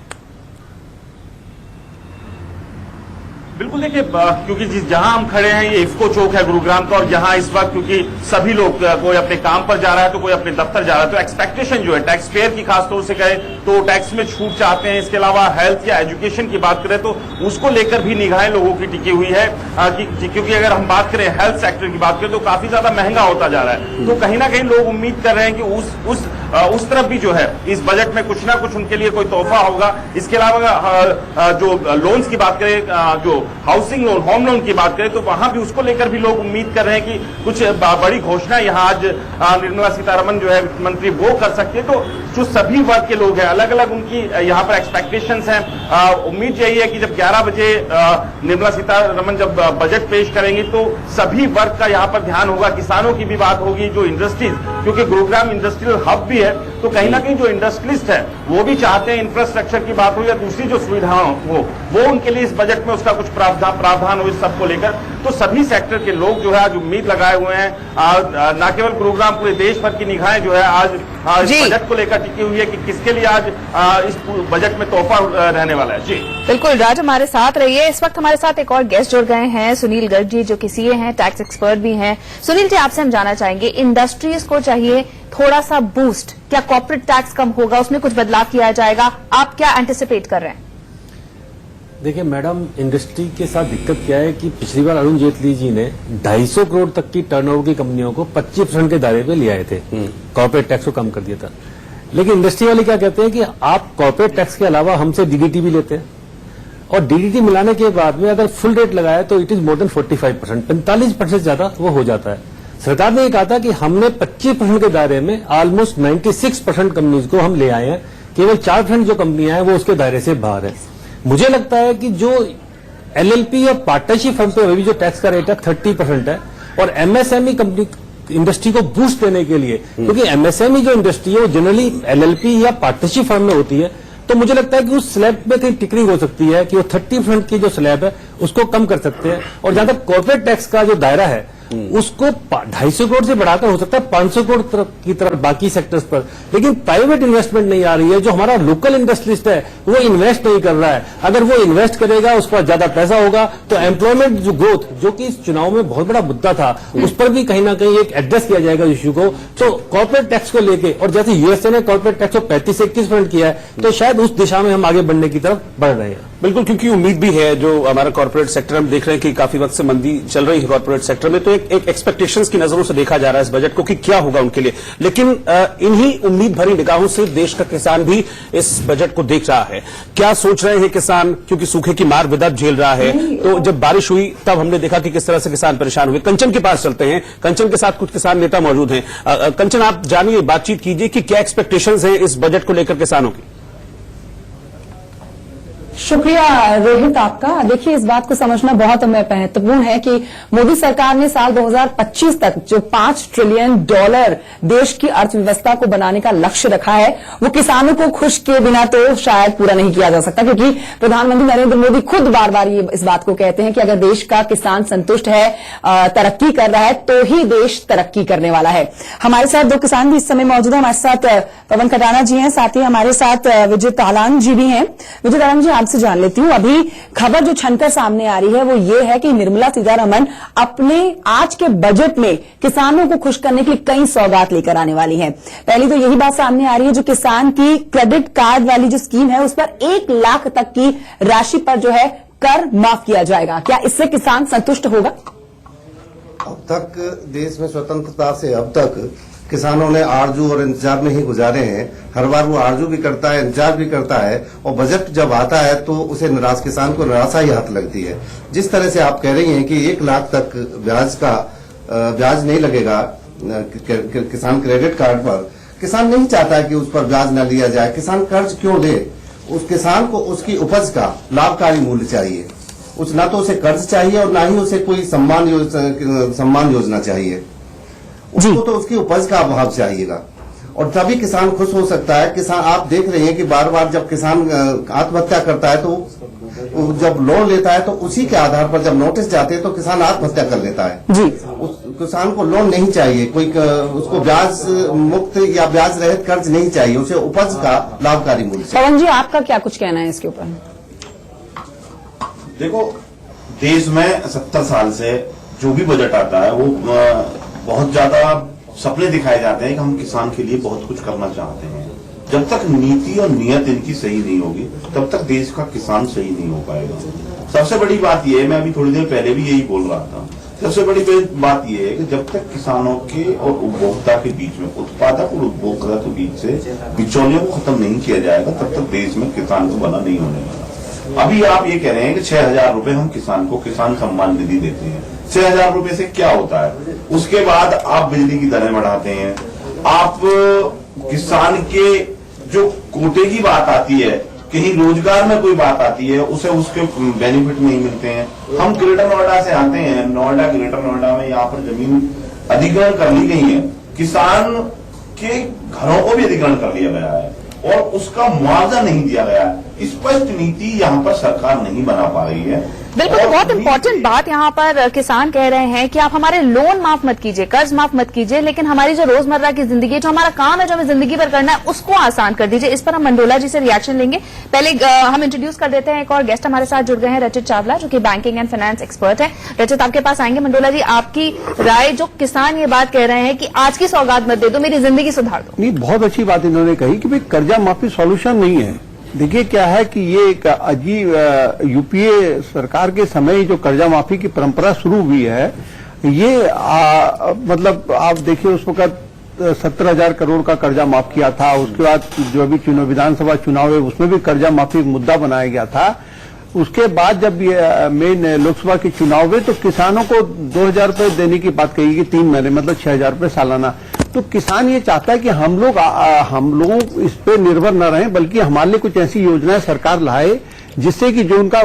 बिल्कुल, देखिए क्योंकि जहां हम खड़े हैं ये इफ्को चौक है गुरुग्राम का, और यहाँ इस वक्त क्योंकि सभी लोग कोई अपने काम पर जा रहा है तो कोई अपने दफ्तर जा रहा है, तो एक्सपेक्टेशन जो है टैक्स पेयर की खासतौर से कहे तो टैक्स में छूट चाहते हैं। इसके अलावा हेल्थ या एजुकेशन की बात करें तो उसको लेकर भी निगाहें लोगों की टिकी हुई है क्योंकि अगर हम बात करें हेल्थ सेक्टर की बात करें तो काफी ज्यादा महंगा होता जा रहा है। तो कहीं ना कहीं लोग उम्मीद कर रहे हैं कि उस तरफ भी जो है इस बजट में कुछ ना कुछ उनके लिए कोई तोहफा होगा। इसके अलावा जो लोन्स की बात करें, जो हाउसिंग लोन, होम लोन की बात करें तो वहां भी उसको लेकर भी लोग उम्मीद कर रहे हैं कि कुछ बड़ी घोषणा यहाँ आज निर्मला सीतारमण जो है वित्त मंत्री वो कर सकती है। तो जो सभी वर्ग के लोग हैं अलग अलग उनकी यहाँ पर एक्सपेक्टेशंस हैं। उम्मीद यही है कि जब 11 बजे निर्मला सीतारमण जब बजट पेश करेंगे तो सभी वर्ग का यहाँ पर ध्यान होगा, किसानों की भी बात होगी, जो इंडस्ट्रीज, क्योंकि गुरुग्राम इंडस्ट्रियल हब भी है तो कहीं ना कहीं जो इंडस्ट्रियलिस्ट है वो भी चाहते हैं इंफ्रास्ट्रक्चर की बात हो या दूसरी जो सुविधाएं हो वो उनके लिए इस बजट में उसका कुछ प्रावधान हो इस सबको लेकर। तो सभी सेक्टर के लोग जो है आज उम्मीद लगाए हुए हैं, न केवल गुरुग्राम पूरे देश भर की निगाहें जो है आज इस बजट को लेकर टिकी हुई है कि किसके लिए आज इस बजट में तोहफा रहने वाला है। जी बिल्कुल, राज हमारे साथ रहिए। इस वक्त हमारे साथ एक और गेस्ट जुड़ गए हैं, सुनील गर्ग जी, जो कि सीए हैं, टैक्स एक्सपर्ट भी हैं। सुनील जी, आपसे हम जानना चाहेंगे, इंडस्ट्रीज को चाहिए थोड़ा सा बूस्ट, क्या कॉर्पोरेट टैक्स कम होगा, उसमें कुछ बदलाव किया जाएगा? आप क्या एंटिसिपेट कर रहे हैं? देखिए मैडम, इंडस्ट्री के साथ दिक्कत क्या है कि पिछली बार अरुण जेटली जी ने 250 करोड़ तक की टर्नओवर की कंपनियों को 25% के दायरे पे ले आए थे, कॉर्पोरेट टैक्स को कम कर दिया था। लेकिन इंडस्ट्री वाले क्या कहते हैं कि आप कॉर्पोरेट टैक्स के अलावा हमसे डीडीटी भी लेते हैं, और डीडीटी मिलाने के बाद में अगर फुल रेट लगाए तो इट इज मोर देन 45%, 45% ज्यादा वो हो जाता है। सरकार ने ये कहा था कि हमने 25% के दायरे में ऑलमोस्ट 96% कंपनीज को हम ले आए हैं, केवल 4% जो कंपनियां हैं वो उसके दायरे से बाहर है। मुझे लगता है कि जो एलएलपी और पार्टनरशिप फर्म पे अभी जो टैक्स का रेट है 30% है, और एमएसएमई कंपनी इंडस्ट्री को बूस्ट देने के लिए, क्योंकि एमएसएमई जो इंडस्ट्री है वो जनरली एलएलपी या पार्टनरशिप फर्म में होती है, तो मुझे लगता है कि उस स्लैब में कहीं टिकरिंग हो सकती है कि वो 30% की जो स्लैब है उसको कम कर सकते हैं। और जहां तक कॉर्पोरेट टैक्स का जो दायरा है उसको 250 करोड़ से बढ़ाकर हो सकता है 500 करोड़ की तरफ बाकी सेक्टर्स पर, लेकिन प्राइवेट इन्वेस्टमेंट नहीं आ रही है। जो हमारा लोकल इंडस्ट्रियलिस्ट है वो इन्वेस्ट नहीं कर रहा है। अगर वो इन्वेस्ट करेगा उस पर ज्यादा पैसा होगा तो एम्प्लॉयमेंट जो ग्रोथ, जो कि इस चुनाव में बहुत बड़ा मुद्दा था, उस पर भी कहीं ना कहीं एक एड्रेस किया जाएगा इश्यू को। तो कॉर्पोरेट टैक्स को लेके, और जैसे यूएसए ने कॉर्पोरेट टैक्स को 35 से 21% किया है, तो शायद उस दिशा में हम आगे बढ़ने की तरफ बढ़ रहे हैं। बिल्कुल, क्योंकि उम्मीद भी है, जो हमारा कॉर्पोरेट सेक्टर हम देख रहे हैं कि काफी वक्त से मंदी चल रही है कॉर्पोरेट सेक्टर में, तो एक एक्सपेक्टेशंस की नजरों से देखा जा रहा है इस बजट को कि क्या होगा उनके लिए। लेकिन इन्हीं उम्मीद भरी निगाहों से देश का किसान भी इस बजट को देख रहा है। क्या सोच रहे हैं किसान, क्योंकि सूखे की मार विदर्भ झेल रहा है, तो जब बारिश हुई तब हमने देखा कि किस तरह से किसान परेशान हुए। कंचन के पास चलते हैं, कंचन के साथ कुछ किसान नेता मौजूद हैं। कंचन, आप जानिए, बातचीत कीजिए कि क्या एक्सपेक्टेशंस हैं इस बजट को लेकर किसानों की। शुक्रिया रोहित आपका। देखिए, इस बात को समझना बहुत महत्वपूर्ण है कि मोदी सरकार ने साल 2025 तक जो $5 ट्रिलियन देश की अर्थव्यवस्था को बनाने का लक्ष्य रखा है, वो किसानों को खुश किए बिना तो शायद पूरा नहीं किया जा सकता, क्योंकि प्रधानमंत्री नरेंद्र मोदी खुद बार बार इस बात को कहते हैं कि अगर देश का किसान संतुष्ट है, तरक्की कर रहा है, तो ही देश तरक्की करने वाला है। हमारे साथ दो किसान भी इस समय मौजूद हैं। हमारे साथ पवन खटाना जी हैं, साथ ही हमारे साथ विजय तालांग जी भी हैं। विजय तालांग जी, से जान लेती हूं, अभी खबर जो छनकर सामने आ रही है वो ये है कि निर्मला सीतारमण अपने आज के बजट में किसानों को खुश करने के लिए कई सौगात लेकर आने वाली हैं। पहली तो यही बात सामने आ रही है, जो किसान की क्रेडिट कार्ड वाली जो स्कीम है उस पर 1 लाख तक की राशि पर जो है कर माफ किया जाएगा। क्या इससे किसान संतुष्ट होगा? अब तक देश में स्वतंत्रता से अब तक किसानों ने आरजू और इंतजार में ही गुजारे हैं। हर बार वो आरजू भी करता है, इंतजार भी करता है, और बजट जब आता है तो उसे निराश किसान को निराशा ही हाथ लगती है। जिस तरह से आप कह रही हैं कि 1 लाख तक ब्याज नहीं लगेगा किसान क्रेडिट कार्ड पर, किसान नहीं चाहता कि उस पर ब्याज न लिया जाए। किसान कर्ज क्यों ले? उस किसान को उसकी उपज का लाभकारी मूल्य चाहिए। ना तो उसे कर्ज चाहिए और ना ही उसे कोई सम्मान योजना चाहिए। उसको तो उसकी उपज का भाव चाहिएगा और तभी किसान खुश हो सकता है। किसान, आप देख रहे हैं कि बार बार जब किसान आत्महत्या करता है तो जब लोन लेता है तो उसी के आधार पर जब नोटिस जाते हैं तो किसान आत्महत्या कर लेता है। जी, उस किसान को लोन नहीं चाहिए, कोई उसको ब्याज मुक्त या ब्याज रहित कर्ज नहीं चाहिए, उसे उपज का लाभकारी मूल्य चाहिए। पवन जी, आपका क्या कुछ कहना है इसके ऊपर? देखो, देश में 70 साल से जो भी बजट आता है वो बहुत ज्यादा सपने दिखाए जाते हैं कि हम किसान के लिए बहुत कुछ करना चाहते हैं। जब तक नीति और नियत इनकी सही नहीं होगी तब तक देश का किसान सही नहीं हो पाएगा। सबसे बड़ी बात यह है, मैं अभी थोड़ी देर पहले भी यही बोल रहा था, सबसे बड़ी बात यह है कि जब तक किसानों के और उपभोक्ता के बीच में, उत्पादक और उपभोक्ता के बीच से बिचौलियों को खत्म नहीं किया जाएगा तब तक देश में किसान को बना नहीं होने वाला। अभी आप ये कह रहे हैं कि 6,000 रुपए हम किसान को किसान सम्मान निधि देते हैं। 6,000 रुपए से क्या होता है? उसके बाद आप बिजली की दरें बढ़ाते हैं, आप किसान के जो कोटे की बात आती है, कहीं रोजगार में कोई बात आती है, उसे उसके बेनिफिट नहीं मिलते हैं। हम ग्रेटर नोएडा से आते हैं, नोएडा, ग्रेटर नोएडा में यहाँ पर जमीन अधिग्रहण कर ली गई है, किसान के घरों को भी अधिग्रहण कर लिया गया है और उसका मुआवजा नहीं दिया गया है। स्पष्ट नीति यहाँ पर सरकार नहीं बना पा रही है। बिल्कुल, बहुत इंपॉर्टेंट बात यहाँ पर किसान कह रहे हैं कि आप हमारे लोन माफ मत कीजिए, कर्ज माफ मत कीजिए, लेकिन हमारी जो रोजमर्रा की जिंदगी, जो हमारा काम है, जो हमें जिंदगी भर करना है, उसको आसान कर दीजिए। इस पर हम मंडोला जी से रिएक्शन लेंगे। पहले हम इंट्रोड्यूस कर देते हैं, एक और गेस्ट हमारे साथ जुड़ गए हैं, रचित चावला, जो कि बैंकिंग एंड फाइनेंस एक्सपर्ट है। रचित, आपके पास आएंगे। मंडोला जी, आपकी राय, जो किसान ये बात कह रहे हैं कि आज की सौगात मत दे दो, मेरी जिंदगी सुधार दो। नहीं, बहुत अच्छी बात इन्होंने कही कि भाई कर्जा माफी सॉल्यूशन नहीं है। देखिए क्या है कि ये एक अजीब यूपीए सरकार के समय जो कर्जा माफी की परंपरा शुरू हुई है, ये मतलब आप देखिए उस वक्त 70,000 करोड़ का कर्जा माफ किया था। उसके बाद जो अभी विधानसभा चुनाव है उसमें भी कर्जा माफी मुद्दा बनाया गया था। उसके बाद जब ये मेन लोकसभा के चुनाव हुए तो किसानों को 2,000 रुपए देने की बात कही गई 3 महीने, मतलब 6,000 रुपए सालाना। तो किसान ये चाहता है कि हम लोग इस पे निर्भर न रहें, बल्कि हमारे लिए कुछ ऐसी योजनाएं सरकार लाए जिससे कि जो उनका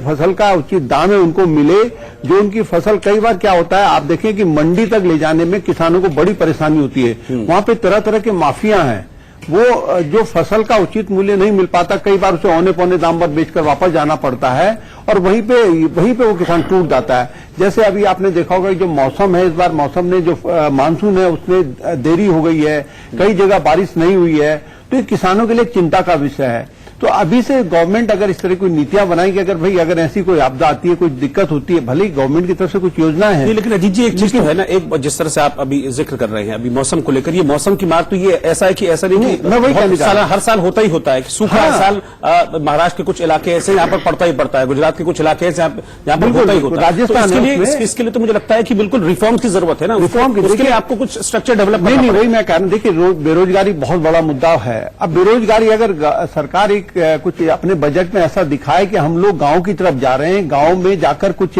फसल का उचित दाम है उनको मिले। जो उनकी फसल, कई बार क्या होता है आप देखें कि मंडी तक ले जाने में किसानों को बड़ी परेशानी होती है। वहां पे तरह तरह के माफिया हैं, वो जो फसल का उचित मूल्य नहीं मिल पाता, कई बार उसे औने पौने दाम पर बेचकर वापस जाना पड़ता है और वहीं पे वो किसान टूट जाता है। जैसे अभी आपने देखा होगा जो मौसम है, इस बार मौसम ने जो मानसून है उसमें देरी हो गई है, कई जगह बारिश नहीं हुई है, तो ये किसानों के लिए चिंता का विषय है। तो अभी से गवर्नमेंट अगर इस तरह की नीतियां बनाएगी, अगर ऐसी कोई आपदा आती है, कोई दिक्कत होती है, भले ही गवर्नमेंट की तरफ से कुछ योजना है। लेकिन अजीत जी, एक चीज तो है ना, एक जिस तरह से आप अभी जिक्र कर रहे हैं अभी मौसम को लेकर, ये मौसम की मार तो ये ऐसा है कि ऐसा नहीं कि मैं वही कहना चाह रहा हूं, हर साल होता ही होता है कि सूखा। हर साल महाराष्ट्र के कुछ इलाके ऐसे यहाँ पर पड़ता ही पड़ता है, गुजरात के कुछ इलाके ऐसे यहाँ पर होता ही होता है। राजस्थान, इसके लिए तो मुझे लगता है कि बिल्कुल रिफॉर्म की जरूरत है ना, रिफॉर्म उसके लिए आपको कुछ स्ट्रक्चर डेवलप नहीं, वही मैं कह रहा हूं। देखिए, बेरोजगारी बहुत बड़ा मुद्दा है। अब बेरोजगारी अगर सरकार एक कुछ अपने बजट में ऐसा दिखाए कि हम लोग गांव की तरफ जा रहे हैं, गांव में जाकर कुछ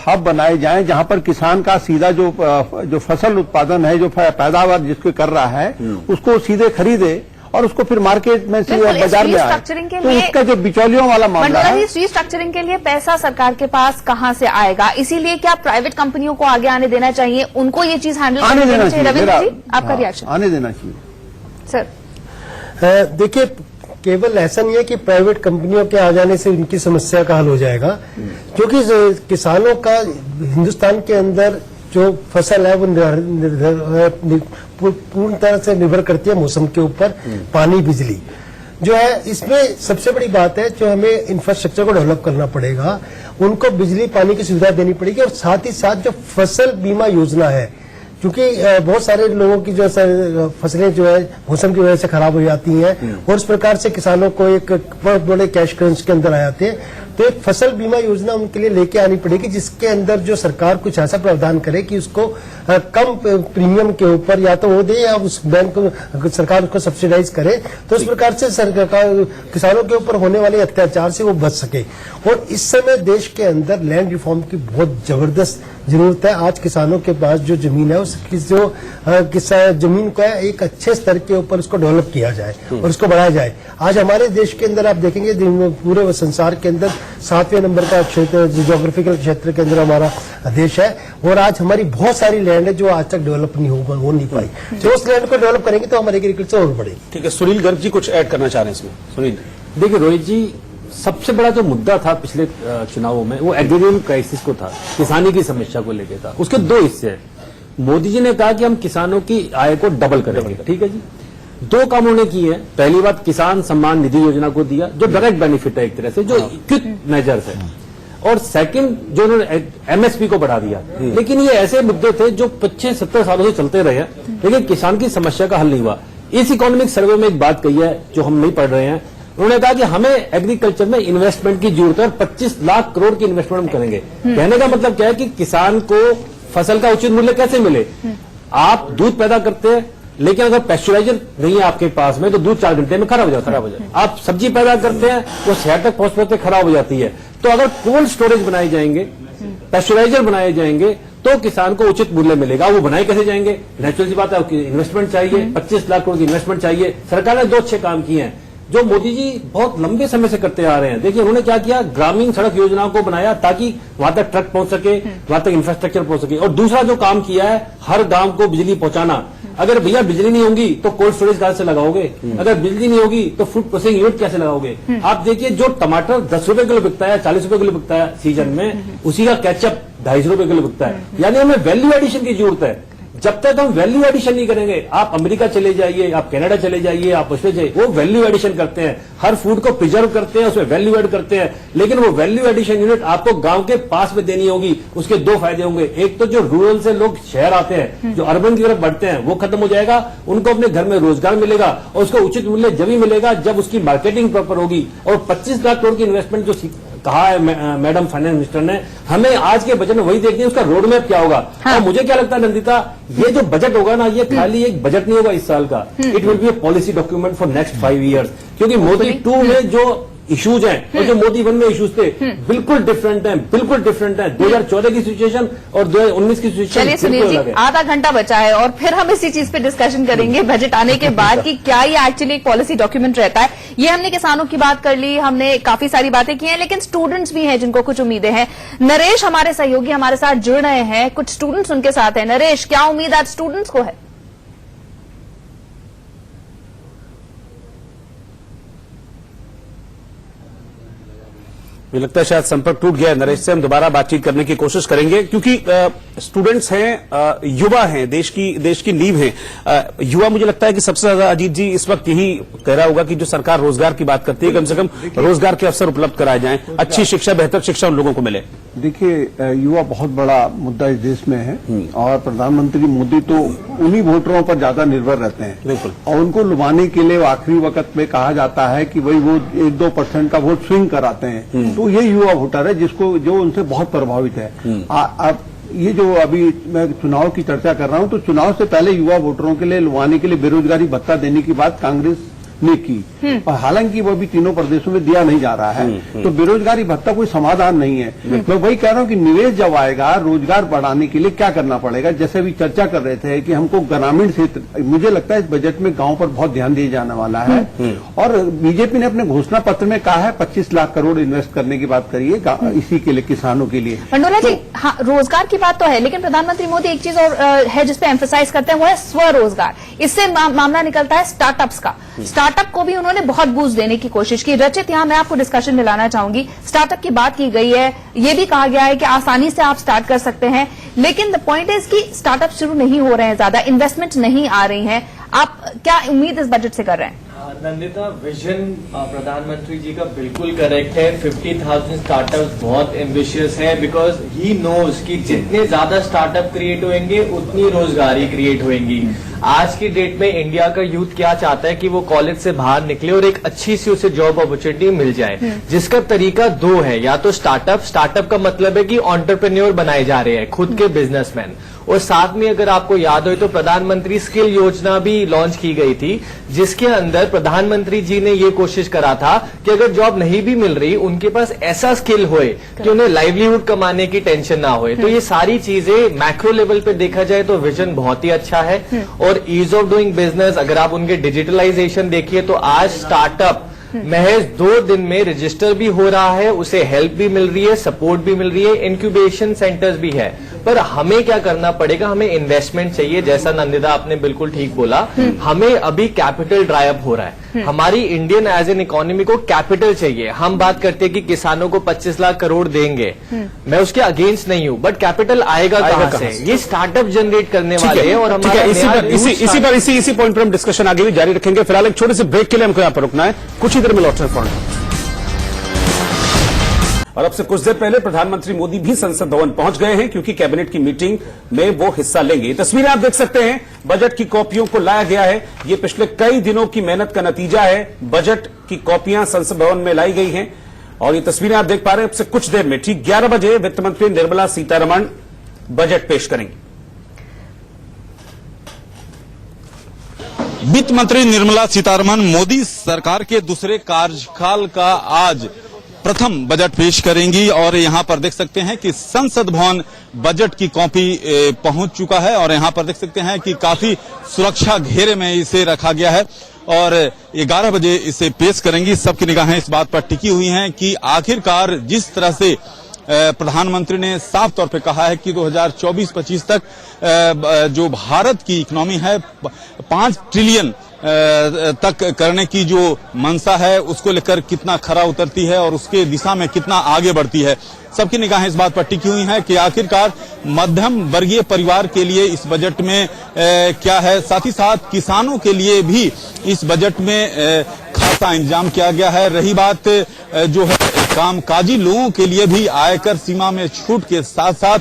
हब बनाए जाएं जहां पर किसान का सीधा जो फसल उत्पादन है, जो पैदावार जिसको कर रहा है, उसको सीधे खरीदे और उसको फिर मार्केट में से बाजार में आए। तो उसका जो बिचौलियों वाला मामला है, रीस्ट्रक्चरिंग के लिए पैसा सरकार के पास कहां से आएगा? इसीलिए क्या प्राइवेट कंपनियों को आगे आने देना चाहिए, उनको ये चीज हैंडल करनी चाहिए? रविंद्र जी, आपका रिएक्शन? आने देना चाहिए सर। देखिए, केवल ऐसा नहीं है कि प्राइवेट कंपनियों के आ जाने से उनकी समस्या का हल हो जाएगा, क्योंकि किसानों का हिंदुस्तान के अंदर जो फसल है वो पूर्ण तरह से निर्भर करती है मौसम के ऊपर, पानी, बिजली जो है। इसमें सबसे बड़ी बात है जो हमें इंफ्रास्ट्रक्चर को डेवलप करना पड़ेगा, उनको बिजली पानी की सुविधा देनी पड़ेगी और साथ ही साथ जो फसल बीमा योजना है, क्योंकि बहुत सारे लोगों की जो फसलें जो है मौसम की वजह से खराब हो जाती हैं और इस प्रकार से किसानों को एक बहुत बड़े कैश क्रंच के अंदर आ जाते हैं। तो एक फसल बीमा योजना उनके लिए लेके आनी पड़ेगी, जिसके अंदर जो सरकार कुछ ऐसा प्रावधान करे कि उसको कम प्रीमियम के ऊपर या तो वो दे या उस बैंक सरकार उसको सब्सिडाइज करे, तो इस प्रकार से सरकार किसानों के ऊपर होने वाले अत्याचार से वो बच सके। और इस समय देश के अंदर लैंड रिफॉर्म की बहुत जबरदस्त जरूरत है। आज किसानों के पास जो जमीन है उसकी जो जमीन को है एक अच्छे स्तर के ऊपर उसको डेवलप किया जाए और उसको बढ़ाया जाए। आज हमारे देश के अंदर आप देखेंगे पूरे संसार के अंदर 7वें नंबर का क्षेत्र ज्योग्राफिकल क्षेत्र के अंदर हमारा देश है, और आज हमारी बहुत सारी लैंड है जो आज तक डेवलप नहीं हो नहीं पाई। जो उस लैंड को डेवलप करेंगे तो हमारी एग्रीकल्चर और बढ़ेगी। ठीक है, सुनील गर्ग जी कुछ ऐड करना चाह रहे हैं इसमें। सुनील, देखिए रोहित जी, सबसे बड़ा जो मुद्दा था पिछले चुनावों में वो एग्रीरियन क्राइसिस को था, किसानी की समस्या को लेकर था। उसके दो हिस्से हैं। मोदी जी ने कहा कि हम किसानों की आय को डबल करेंगे, ठीक है जी। दो काम उन्होंने किए हैं। पहली बात, किसान सम्मान निधि योजना को दिया जो डायरेक्ट बेनिफिट है एक तरह से, जो क्विक मेजर्स है। और सेकंड, जो उन्होंने एमएसपी को बढ़ा दिया। लेकिन ये ऐसे मुद्दे थे जो 25-70 सालों से चलते रहे हैं, लेकिन किसान की समस्या का हल नहीं हुआ। इस इकोनॉमिक सर्वे में एक बात कही है जो हम नहीं पढ़ रहे हैं। उन्होंने कहा कि हमें एग्रीकल्चर में इन्वेस्टमेंट की जरूरत है और 25 लाख करोड़ की इन्वेस्टमेंट हम करेंगे। कहने का मतलब क्या है कि किसान को फसल का उचित मूल्य कैसे मिले। आप दूध पैदा करते हैं, लेकिन अगर पेस्चराइजर नहीं है आपके पास में तो दूध 4 घंटे में खराब हो जाता है। आप सब्जी पैदा करते हैं, वो शहर तक पहुंचते खराब हो जाती है। तो अगर कोल्ड स्टोरेज बनाए जाएंगे, पेस्चराइजर बनाए जाएंगे, तो किसान को उचित मूल्य मिलेगा। वो बनाए कैसे जाएंगे? नेचुरल सी बात है, इन्वेस्टमेंट चाहिए, 25 लाख करोड़ की इन्वेस्टमेंट चाहिए। सरकार ने 2 अच्छे काम किए हैं जो मोदी जी बहुत लंबे समय से करते आ रहे हैं। देखिए उन्होंने क्या किया, ग्रामीण सड़क योजनाओं को बनाया ताकि वहां तक ट्रक पहुंच सके, वहां तक इंफ्रास्ट्रक्चर पहुंच सके। और दूसरा जो काम किया है, हर गांव को बिजली पहुंचाना। अगर भैया बिजली नहीं होगी तो कोल्ड स्टोरेज कहां से लगाओगे? अगर बिजली नहीं होगी तो फूड प्रोसेसिंग यूनिट कैसे लगाओगे? आप देखिए, जो टमाटर 10 रुपए किलो बिकता है, 40 रुपए किलो बिकता है सीजन में, उसी का केचप 250 रुपए किलो बिकता है। यानी हमें वैल्यू एडिशन की जरूरत है। जब तक हम वैल्यू एडिशन नहीं करेंगे, आप अमेरिका चले जाइए, आप कनाडा चले जाइए, आप उसमें जाइए, वो वैल्यू एडिशन करते हैं, हर फूड को प्रिजर्व करते हैं, उसमें वैल्यू एड करते हैं। लेकिन वो वैल्यू एडिशन यूनिट आपको गांव के पास में देनी होगी। उसके 2 फायदे होंगे। एक तो जो रूरल से लोग शहर आते हैं, जो अर्बन की तरफ बढ़ते हैं, वो खत्म हो जाएगा, उनको अपने घर में रोजगार मिलेगा। और उसको उचित मूल्य जब ही मिलेगा जब उसकी मार्केटिंग प्रॉपर होगी। और 25 लाख करोड़ की इन्वेस्टमेंट जो कहा है मैडम फाइनेंस मिनिस्टर ने, हमें आज के बजट में वही देखनी है, उसका रोड मैप क्या होगा। हाँ। और मुझे क्या लगता है नंदिता, ये जो बजट होगा ना, ये खाली एक बजट नहीं होगा इस साल का। It will be A policy document for next 5 years. क्योंकि मोदी 2 में जो इश्यूज हैं और जो मोदी 1 में इश्यूज थे, बिल्कुल डिफरेंट हैं, बिल्कुल डिफरेंट हैं। 2014 की सिचुएशन और 2019 की सिचुएशन। चलिए सुनील जी, आधा घंटा बचा है और फिर हम इसी चीज पे डिस्कशन करेंगे बजट आने के बाद कि क्या ये एक्चुअली एक पॉलिसी डॉक्यूमेंट रहता है। ये हमने किसानों की बात कर ली, हमने काफी सारी बातें की हैं, लेकिन स्टूडेंट्स भी हैं जिनको कुछ उम्मीदें हैं। नरेश हमारे सहयोगी हमारे साथ जुड़ रहे हैं, कुछ स्टूडेंट्स उनके साथ हैं। नरेश, क्या उम्मीद आज स्टूडेंट्स को है? मुझे लगता है शायद संपर्क टूट गया है नरेश से। हम दोबारा बातचीत करने की कोशिश करेंगे, क्योंकि स्टूडेंट्स हैं, युवा हैं, देश की नींव हैं। युवा, मुझे लगता है कि सबसे ज्यादा अजीत जी इस वक्त यही कह रहा होगा कि जो सरकार रोजगार की बात करती है, कम से कम रोजगार के अवसर उपलब्ध कराए जाएं, अच्छी शिक्षा, बेहतर शिक्षा उन लोगों को मिले। देखिए, युवा बहुत बड़ा मुद्दा इस देश में है और प्रधानमंत्री मोदी तो उन्हीं वोटरों पर ज्यादा निर्भर रहते हैं। बिल्कुल। और उनको लुभाने के लिए आखिरी वक्त में कहा जाता है कि भाई वो 1-2% का वोट स्विंग कराते हैं। तो ये युवा वोटर है जिसको जो उनसे बहुत प्रभावित है। अब ये जो अभी मैं चुनाव की चर्चा कर रहा हूं, तो चुनाव से पहले युवा वोटरों के लिए लुभाने के लिए बेरोजगारी भत्ता देने की बात कांग्रेस ने की, और हालांकि वो भी 3 प्रदेशों में दिया नहीं जा रहा है। तो बेरोजगारी भत्ता कोई समाधान नहीं है। मैं वही कह रहा हूं कि निवेश जब आएगा, रोजगार बढ़ाने के लिए क्या करना पड़ेगा। जैसे अभी चर्चा कर रहे थे कि हमको ग्रामीण क्षेत्र, मुझे लगता है इस बजट में गांव पर बहुत ध्यान दिया जाने वाला है। और बीजेपी ने अपने घोषणा पत्र में कहा है 25 लाख करोड़ इन्वेस्ट करने की बात करिए इसी के लिए, किसानों के लिए। मंडोला जी, हाँ, रोजगार की बात तो है, लेकिन प्रधानमंत्री मोदी एक चीज और है जिसपे एम्फेसाइज करते हैं, वो है स्वरोजगार। इससे मामला निकलता है स्टार्टअप्स का। स्टार्टअप को भी उन्होंने बहुत बूस्ट देने की कोशिश की। रचित, यहां मैं आपको डिस्कशन में लाना चाहूंगी। स्टार्टअप की बात की गई है, ये भी कहा गया है कि आसानी से आप स्टार्ट कर सकते हैं, लेकिन द पॉइंट इज कि स्टार्टअप शुरू नहीं हो रहे हैं, ज्यादा इन्वेस्टमेंट नहीं आ रही हैं। आप क्या उम्मीद इस बजट से कर रहे हैं? नंदिता, विजन प्रधानमंत्री जी का बिल्कुल करेक्ट है। 50,000 स्टार्टअप्स बहुत एम्बिशियस है, बिकॉज ही नोज कि जितने ज्यादा स्टार्टअप क्रिएट होंगे उतनी रोजगारी क्रिएट होंगी। आज की डेट में इंडिया का यूथ क्या चाहता है कि वो कॉलेज से बाहर निकले और एक अच्छी सी उसे जॉब अपॉर्चुनिटी मिल जाए, जिसका तरीका दो है। या तो स्टार्टअप का मतलब है कि एंटरप्रेन्योर बनाए जा रहे हैं, खुद के बिजनेसमैन, और साथ में अगर आपको याद हो तो प्रधानमंत्री स्किल योजना भी लॉन्च की गई थी, जिसके अंदर प्रधानमंत्री जी ने ये कोशिश करा था कि अगर जॉब नहीं भी मिल रही, उनके पास ऐसा स्किल होए कि उन्हें लाइवलीहुड कमाने की टेंशन ना होए। तो ये सारी चीजें मैक्रो लेवल पे देखा जाए तो विजन बहुत ही अच्छा है। और ईज ऑफ डूइंग बिजनेस, अगर आप उनके डिजिटलाइजेशन देखिए तो आज स्टार्टअप महज 2 दिन में रजिस्टर भी हो रहा है, उसे हेल्प भी मिल रही है, सपोर्ट भी मिल रही है, इंक्यूबेशन सेंटर्स भी है। पर हमें क्या करना पड़ेगा, हमें इन्वेस्टमेंट चाहिए। जैसा नंदिता आपने बिल्कुल ठीक बोला, हमें अभी कैपिटल ड्राई अप हो रहा है। हमारी इंडियन एज एन इकोनॉमी को कैपिटल चाहिए। हम बात करते हैं कि किसानों को 25 लाख करोड़ देंगे, मैं उसके अगेंस्ट नहीं हूं, बट कैपिटल आएगा कहां से? ये स्टार्टअप जनरेट करने वाले हैं। और हमारा इसी पॉइंट पर हम डिस्कशन आगे भी जारी रखेंगे। फिलहाल एक छोटे से ब्रेक के लिए हमको यहाँ पर रुकना है, कुछ ही देर में लौटकर फौरन। और अब से कुछ देर पहले प्रधानमंत्री मोदी भी संसद भवन पहुंच गए हैं, क्योंकि कैबिनेट की मीटिंग में वो हिस्सा लेंगे। ये तस्वीरें आप देख सकते हैं, बजट की कॉपियों को लाया गया है। ये पिछले कई दिनों की मेहनत का नतीजा है। बजट की कॉपियां संसद भवन में लाई गई हैं और ये तस्वीरें आप देख पा रहे हैं। अब से कुछ देर में ठीक 11 बजे वित्त मंत्री निर्मला सीतारमण बजट पेश करेंगी। वित्त मंत्री निर्मला सीतारमण मोदी सरकार के दूसरे कार्यकाल का आज प्रथम बजट पेश करेंगी और यहां पर देख सकते हैं कि संसद भवन बजट की कॉपी पहुंच चुका है और यहां पर देख सकते हैं कि काफी सुरक्षा घेरे में इसे रखा गया है और 11 बजे इसे पेश करेंगी। सबकी निगाहें इस बात पर टिकी हुई हैं कि आखिरकार जिस तरह से प्रधानमंत्री ने साफ तौर पे कहा है कि 2024-25 तक जो भारत की इकोनॉमी है 5 ट्रिलियन तक करने की जो मंशा है, उसको लेकर कितना खरा उतरती है और उसके दिशा में कितना आगे बढ़ती है। सबकी निगाहें इस बात पर टिकी हुई हैं कि आखिरकार मध्यम वर्गीय परिवार के लिए इस बजट में क्या है, साथ ही साथ किसानों के लिए भी इस बजट में खासा इंतजाम किया गया है। रही बात जो है कामकाजी लोगों के लिए भी आयकर सीमा में छूट के साथ साथ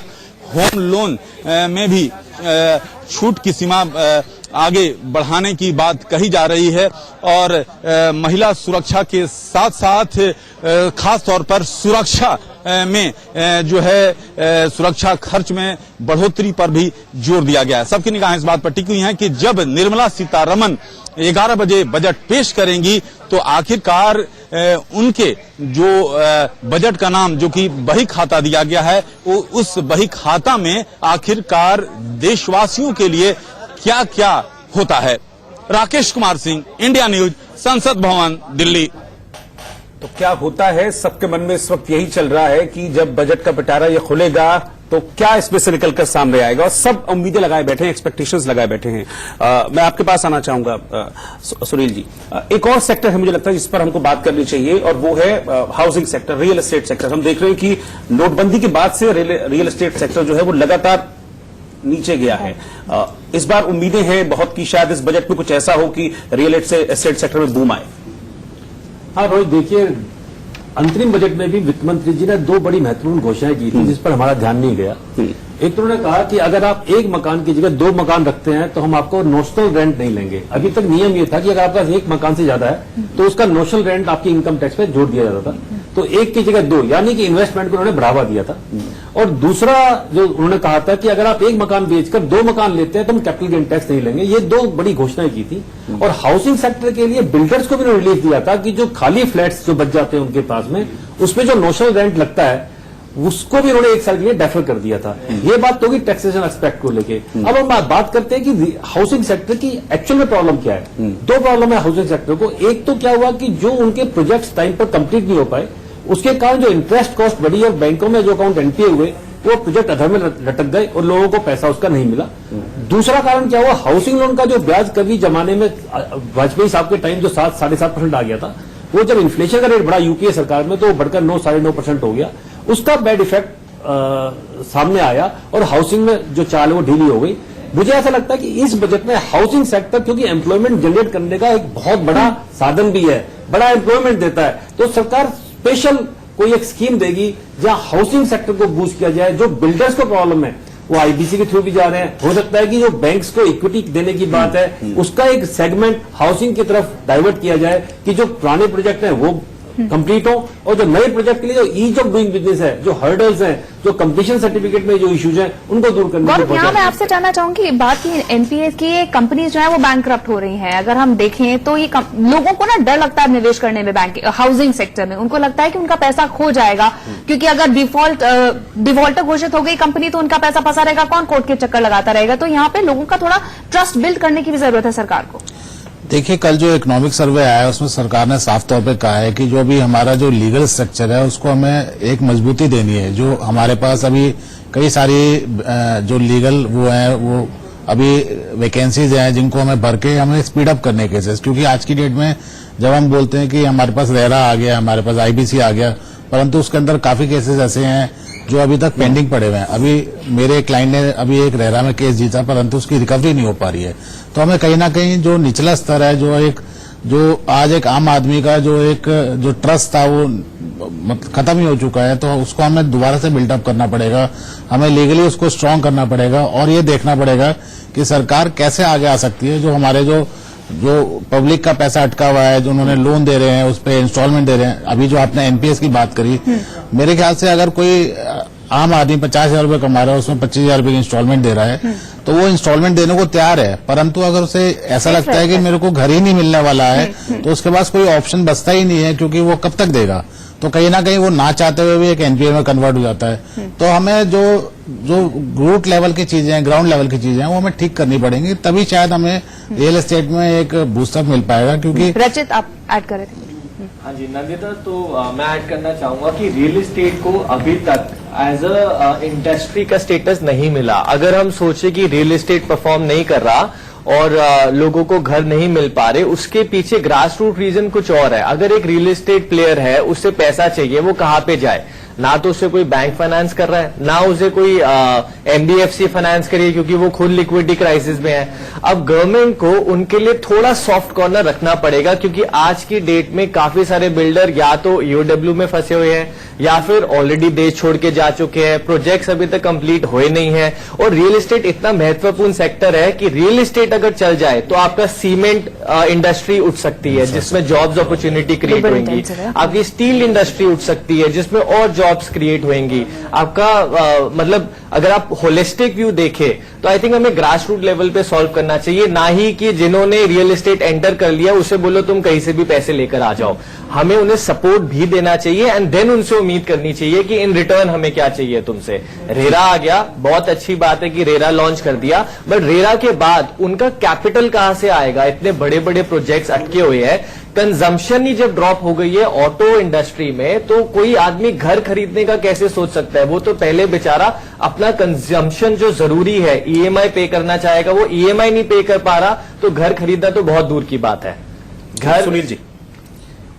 होम लोन में भी छूट की सीमा आगे बढ़ाने की बात कही जा रही है और महिला सुरक्षा के साथ साथ खास तौर पर सुरक्षा में जो है सुरक्षा खर्च में बढ़ोतरी पर भी जोर दिया गया है। सबकी निगाहें इस बात पर टिकी हुई हैं कि जब निर्मला सीतारमण 11 बजे बजट पेश करेंगी तो आखिरकार उनके जो बजट का नाम जो कि बही खाता दिया गया है, वो उस बही खाता में आखिरकार देशवासियों के लिए क्या क्या होता है। राकेश कुमार सिंह, इंडिया न्यूज, संसद भवन, दिल्ली। तो क्या होता है, सबके मन में इस वक्त यही चल रहा है कि जब बजट का पिटारा ये खुलेगा तो क्या इसमें से निकलकर सामने आएगा, और सब उम्मीदें लगाए बैठे हैं, एक्सपेक्टेशंस लगाए बैठे हैं। मैं आपके पास आना चाहूंगा सुनील जी। एक और सेक्टर है मुझे लगता है जिस पर हमको बात करनी चाहिए और वो है housing sector, real estate sector. हम देख रहे हैं कि नोटबंदी के बाद से रियल एस्टेट सेक्टर जो है वो लगातार नीचे गया है। इस बार उम्मीदें हैं बहुत कि शायद इस बजट में कुछ ऐसा हो कि रियल एस्टेट सेक्टर में बूम आए। हाँ रोहित, देखिए अंतरिम बजट में भी वित्त मंत्री जी ने 2 बड़ी महत्वपूर्ण घोषणाएं की थी जिस पर हमारा ध्यान नहीं गया। एक तो उन्होंने कहा कि अगर आप एक मकान की जगह 2 मकान रखते हैं तो हम आपको नोशनल रेंट नहीं लेंगे। अभी तक नियम ये था कि अगर आपका एक मकान से ज्यादा है तो उसका नोशनल रेंट आपकी इनकम टैक्स पे जोड़ दिया जाता था, तो एक की जगह 2, यानी कि इन्वेस्टमेंट को उन्होंने बढ़ावा दिया था। और दूसरा जो उन्होंने कहा था कि अगर आप एक मकान बेचकर 2 मकान लेते हैं तो हम कैपिटल गेन टैक्स नहीं लेंगे। ये 2 बड़ी घोषणाएं की थी। और हाउसिंग सेक्टर के लिए बिल्डर्स को भी उन्होंने रिलीफ दिया था कि जो खाली फ्लैट्स जो बच जाते हैं उनके पास में, उसमें जो नोशनल रेंट लगता है उसको भी उन्होंने 1 साल के लिए डेफर कर दिया था। ये बात तो होगी टैक्सेशन एस्पेक्ट को लेके। अब हम बात करते हैं कि हाउसिंग सेक्टर की एक्चुअल में प्रॉब्लम क्या है। 2 प्रॉब्लम है हाउसिंग सेक्टर को। एक तो क्या हुआ कि जो उनके प्रोजेक्ट्स टाइम पर कंप्लीट नहीं हो पाए, उसके कारण जो इंटरेस्ट कॉस्ट बढ़ी और बैंकों में जो अकाउंट एनपीए हुए वो प्रोजेक्ट अधर में लटक गए और लोगों को पैसा उसका नहीं मिला। दूसरा कारण क्या हुआ, हाउसिंग लोन का जो ब्याज कभी जमाने में वाजपेयी साहब के टाइम जो 7-7.5% आ गया था, वो जब इन्फ्लेशन का रेट बढ़ा यूपीए सरकार में तो वो बढ़कर 9-9.5% हो गया। उसका बैड इफेक्ट सामने आया और हाउसिंग में जो चाल है वो ढीली हो गई। मुझे ऐसा लगता है कि इस बजट में हाउसिंग सेक्टर, क्योंकि एम्प्लॉयमेंट जनरेट करने का एक बहुत बड़ा साधन भी है, बड़ा एम्प्लॉयमेंट देता है, तो सरकार स्पेशल कोई एक स्कीम देगी जहां हाउसिंग सेक्टर को बूस्ट किया जाए। जो बिल्डर्स को प्रॉब्लम है वो आईबीसी के थ्रू भी जा रहे हैं। हो सकता है कि जो बैंक्स को इक्विटी देने की बात है उसका एक सेगमेंट हाउसिंग की तरफ डाइवर्ट किया जाए कि जो पुराने प्रोजेक्ट हैं वो कंप्लीट हो और जो नए प्रोजेक्ट के लिए जो ईज ऑफ डूइंग बिजनेस है, जो हर्डल्स हैं, जो कंप्लीशन सर्टिफिकेट में जो इश्यूज हैं, उनको दूर करने की गौरव, यहाँ मैं आपसे जानना चाहूंगी बात की एनपीएस की कंपनीज जो है वो बैंकरप्ट हो रही हैं। अगर हम देखें तो ये लोगों को ना डर लगता है निवेश करने में, बैंक हाउसिंग सेक्टर में। उनको लगता है कि उनका पैसा खो जाएगा, क्योंकि अगर डिफॉल्टर घोषित हो गई कंपनी तो उनका पैसा फंसा रहेगा, कौन कोर्ट के चक्कर लगाता रहेगा। तो यहाँ पे लोगों का थोड़ा ट्रस्ट बिल्ड करने की भी जरूरत है सरकार को। देखिए, कल जो इकोनॉमिक सर्वे आया है उसमें सरकार ने साफ तौर पे कहा है कि जो भी हमारा जो लीगल स्ट्रक्चर है उसको हमें एक मजबूती देनी है। जो हमारे पास अभी कई सारी जो लीगल वो है वो अभी वैकेंसीज हैं जिनको हमें भर के हमें स्पीड अप करने केसेस, क्योंकि आज की डेट में जब हम बोलते हैं कि हमारे पास रेरा आ गया, हमारे पास आईबीसी आ गया, परंतु उसके अंदर काफी केसेस ऐसे हैं जो अभी तक पेंडिंग पड़े हुए हैं। अभी मेरे क्लाइंट ने अभी एक रेरा में केस जीता परंतु उसकी रिकवरी नहीं हो पा रही है। तो हमें कहीं ना कहीं जो निचला स्तर है, जो आज एक आम आदमी का जो ट्रस्ट था वो खत्म ही हो चुका है, तो उसको हमें दोबारा से बिल्डअप करना पड़ेगा। हमें लीगली उसको स्ट्रांग करना पड़ेगा और ये देखना पड़ेगा कि सरकार कैसे आगे आ सकती है। जो हमारे जो पब्लिक का पैसा अटका हुआ है, जो उन्होंने लोन दे रहे हैं उस पर इंस्टॉलमेंट दे रहे हैं। अभी जो आपने एनपीएस की बात करी, मेरे ख्याल से अगर कोई आम आदमी 50,000 रुपये कमा रहा है, उसमें 25,000 रुपये की इंस्टॉलमेंट दे रहा है, तो वो इंस्टॉलमेंट देने को तैयार है, परंतु अगर उसे ऐसा लगता है कि मेरे को घर ही नहीं मिलने वाला है तो उसके पास कोई ऑप्शन बचता ही नहीं है, क्योंकि वो कब तक देगा। तो कहीं ना कहीं वो ना चाहते हुए भी एक एनपीए में कन्वर्ट हो जाता है। तो हमें जो रूट लेवल की चीजें हैं, ग्राउंड लेवल की चीजें हैं, वो हमें ठीक करनी पड़ेंगी, तभी शायद हमें रियल एस्टेट में एक बूस्टअप मिल पाएगा। क्योंकि रचित, आप ऐड कर रहे थे। हाँ जी नंदिता, तो मैं ऐड करना चाहूंगा कि रियल एस्टेट को अभी तक एज अ इंडस्ट्री का स्टेटस नहीं मिला। अगर हम सोचे कि रियल एस्टेट परफॉर्म नहीं कर रहा और लोगों को घर नहीं मिल पा रहे, उसके पीछे ग्रास रूट रीजन कुछ और है। अगर एक रियल एस्टेट प्लेयर है, उसे पैसा चाहिए, वो कहाँ पे जाए? ना तो उसे कोई बैंक फाइनेंस कर रहा है, ना उसे कोई एनबीएफसी फाइनेंस करिए, क्योंकि वो खुद लिक्विडिटी क्राइसिस में है। अब गवर्नमेंट को उनके लिए थोड़ा सॉफ्ट कॉर्नर रखना पड़ेगा, क्योंकि आज की डेट में काफी सारे बिल्डर या तो ईओडब्ल्यू में फंसे हुए हैं या फिर ऑलरेडी देश छोड़ के जा चुके हैं, प्रोजेक्ट्स अभी तक कंप्लीट हुए नहीं है। और रियल एस्टेट इतना महत्वपूर्ण सेक्टर है कि रियल एस्टेट अगर चल जाए तो आपका सीमेंट इंडस्ट्री उठ सकती है, जिसमें जॉब्स अपॉर्चुनिटी क्रिएट होंगी। आपकी स्टील इंडस्ट्री उठ सकती है, जिसमें और जॉब्स क्रिएट होंगी। आपका मतलब अगर आप होलिस्टिक व्यू देखें तो आई थिंक हमें ग्रास रूट लेवल पे सॉल्व करना चाहिए, ना ही कि जिन्होंने रियल एस्टेट एंटर कर लिया उसे बोलो तुम कहीं से भी पैसे लेकर आ जाओ। हमें उन्हें सपोर्ट भी देना चाहिए एंड देन उनसे उम्मीद करनी चाहिए कि इन रिटर्न हमें क्या चाहिए तुमसे। रेरा आ गया, बहुत अच्छी बात है कि रेरा लॉन्च कर दिया, बट रेरा के बाद उनका कैपिटल कहां से आएगा? इतने बड़े बड़े प्रोजेक्ट्स अटके हुए हैं। कंजम्पशन ही जब ड्रॉप हो गई है ऑटो इंडस्ट्री में, तो कोई आदमी घर खरीदने का कैसे सोच सकता है? वो तो पहले बेचारा अपना कंजम्पशन जो जरूरी है ईएमआई पे करना चाहेगा, वो ईएमआई नहीं पे कर पा रहा, तो घर खरीदना तो बहुत दूर की बात है। घर सुनील जी,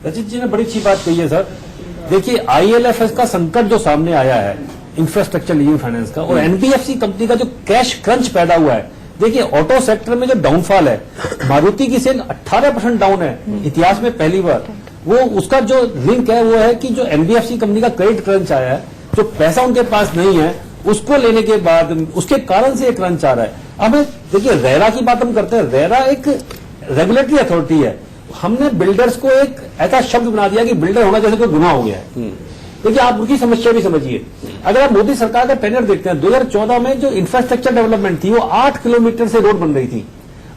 रचित जी ने बड़ी अच्छी बात कही है सर। देखिए आईएलएफएस का संकट जो सामने आया है इंफ्रास्ट्रक्चर लीजिंग फाइनेंस का, और एनबीएफसी कंपनी का जो कैश क्रंच पैदा हुआ है। देखिए ऑटो सेक्टर में जो डाउनफॉल है, मारुति की सेल 18% डाउन है इतिहास में पहली बार। वो उसका जो लिंक है वो है कि जो एनबीएफसी कंपनी का क्रेडिट क्रंच आया है, जो पैसा उनके पास नहीं है उसको लेने के बाद उसके कारण से एक क्रंच आ रहा है। अब देखिए रेरा की बात हम करते हैं, रेरा एक रेगुलेटरी अथॉरिटी है। हमने बिल्डर्स को एक ऐसा शब्द बना दिया कि बिल्डर होना जैसे कोई गुनाह हो गया है। देखिए आप उनकी समस्या भी समझिए। अगर आप मोदी सरकार का टेन्योर देखते हैं, 2014 में जो इंफ्रास्ट्रक्चर डेवलपमेंट थी वो 8 किलोमीटर से रोड बन रही थी,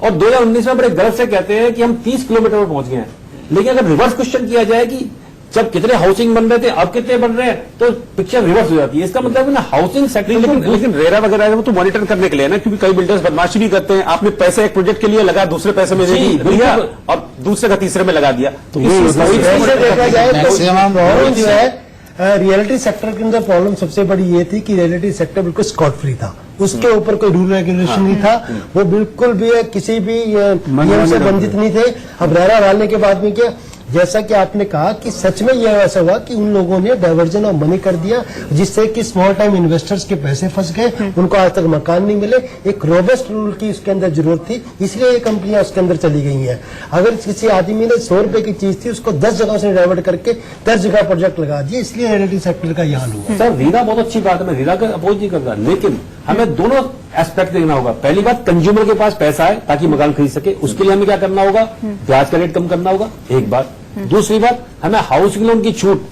और 2019 में बड़े गर्व से कहते हैं कि हम 30 किलोमीटर पर पहुंच गए हैं। लेकिन अगर रिवर्स क्वेश्चन किया जाए कि जब कितने हाउसिंग बन रहे थे अब कितने बन रहे हैं, तो पिक्चर रिवर्स हो जाती है। इसका मतलब है ना हाउसिंग सेक्टर लेकिन रेरा वगैरह है वो तो मॉनिटर करने के लिए ना, क्योंकि कई बिल्डर्स बदमाशी भी करते हैं। आपने पैसे एक प्रोजेक्ट के लिए लगा, दूसरे पैसे में दे दिया और दूसरे का तीसरे में लगा दिया। तो देखा जाए तो जो है रियलिटी सेक्टर के अंदर प्रॉब्लम सबसे बड़ी ये थी कि रियलिटी सेक्टर बिल्कुल स्कॉट फ्री था, उसके ऊपर कोई रूल रेगुलेशन नहीं था, वो बिल्कुल भी किसी भी नियम से बंधित नहीं थे। अब रेरा डालने के बाद में क्या, जैसा कि आपने कहा कि सच में यह ऐसा हुआ कि उन लोगों ने डाइवर्जन ऑफ मनी कर दिया, जिससे कि स्मॉल टाइम इन्वेस्टर्स के पैसे फंस गए, उनको आज तक मकान नहीं मिले। एक रोबस्ट रूल की उसके अंदर जरूरत थी, इसलिए ये कंपनियां उसके अंदर चली गई हैं। अगर किसी आदमी ने 100 रुपए की चीज थी उसको 10 जगह से डाइवर्ट करके 10 जगह प्रोजेक्ट लगा दिए, इसलिए रियलिटी सेक्टर का यह हाल हुआ। सर रीरा बहुत अच्छी बात है, मैं रीरा का अपोज नहीं कर रहा, लेकिन हमें दोनों एस्पेक्ट देखना होगा। पहली बात, कंज्यूमर के पास पैसा है ताकि मकान खरीद सके, उसके लिए हमें क्या करना होगा, ब्याज का रेट कम करना होगा, एक बात। दूसरी बात, हमें हाउसिंग लोन की छूट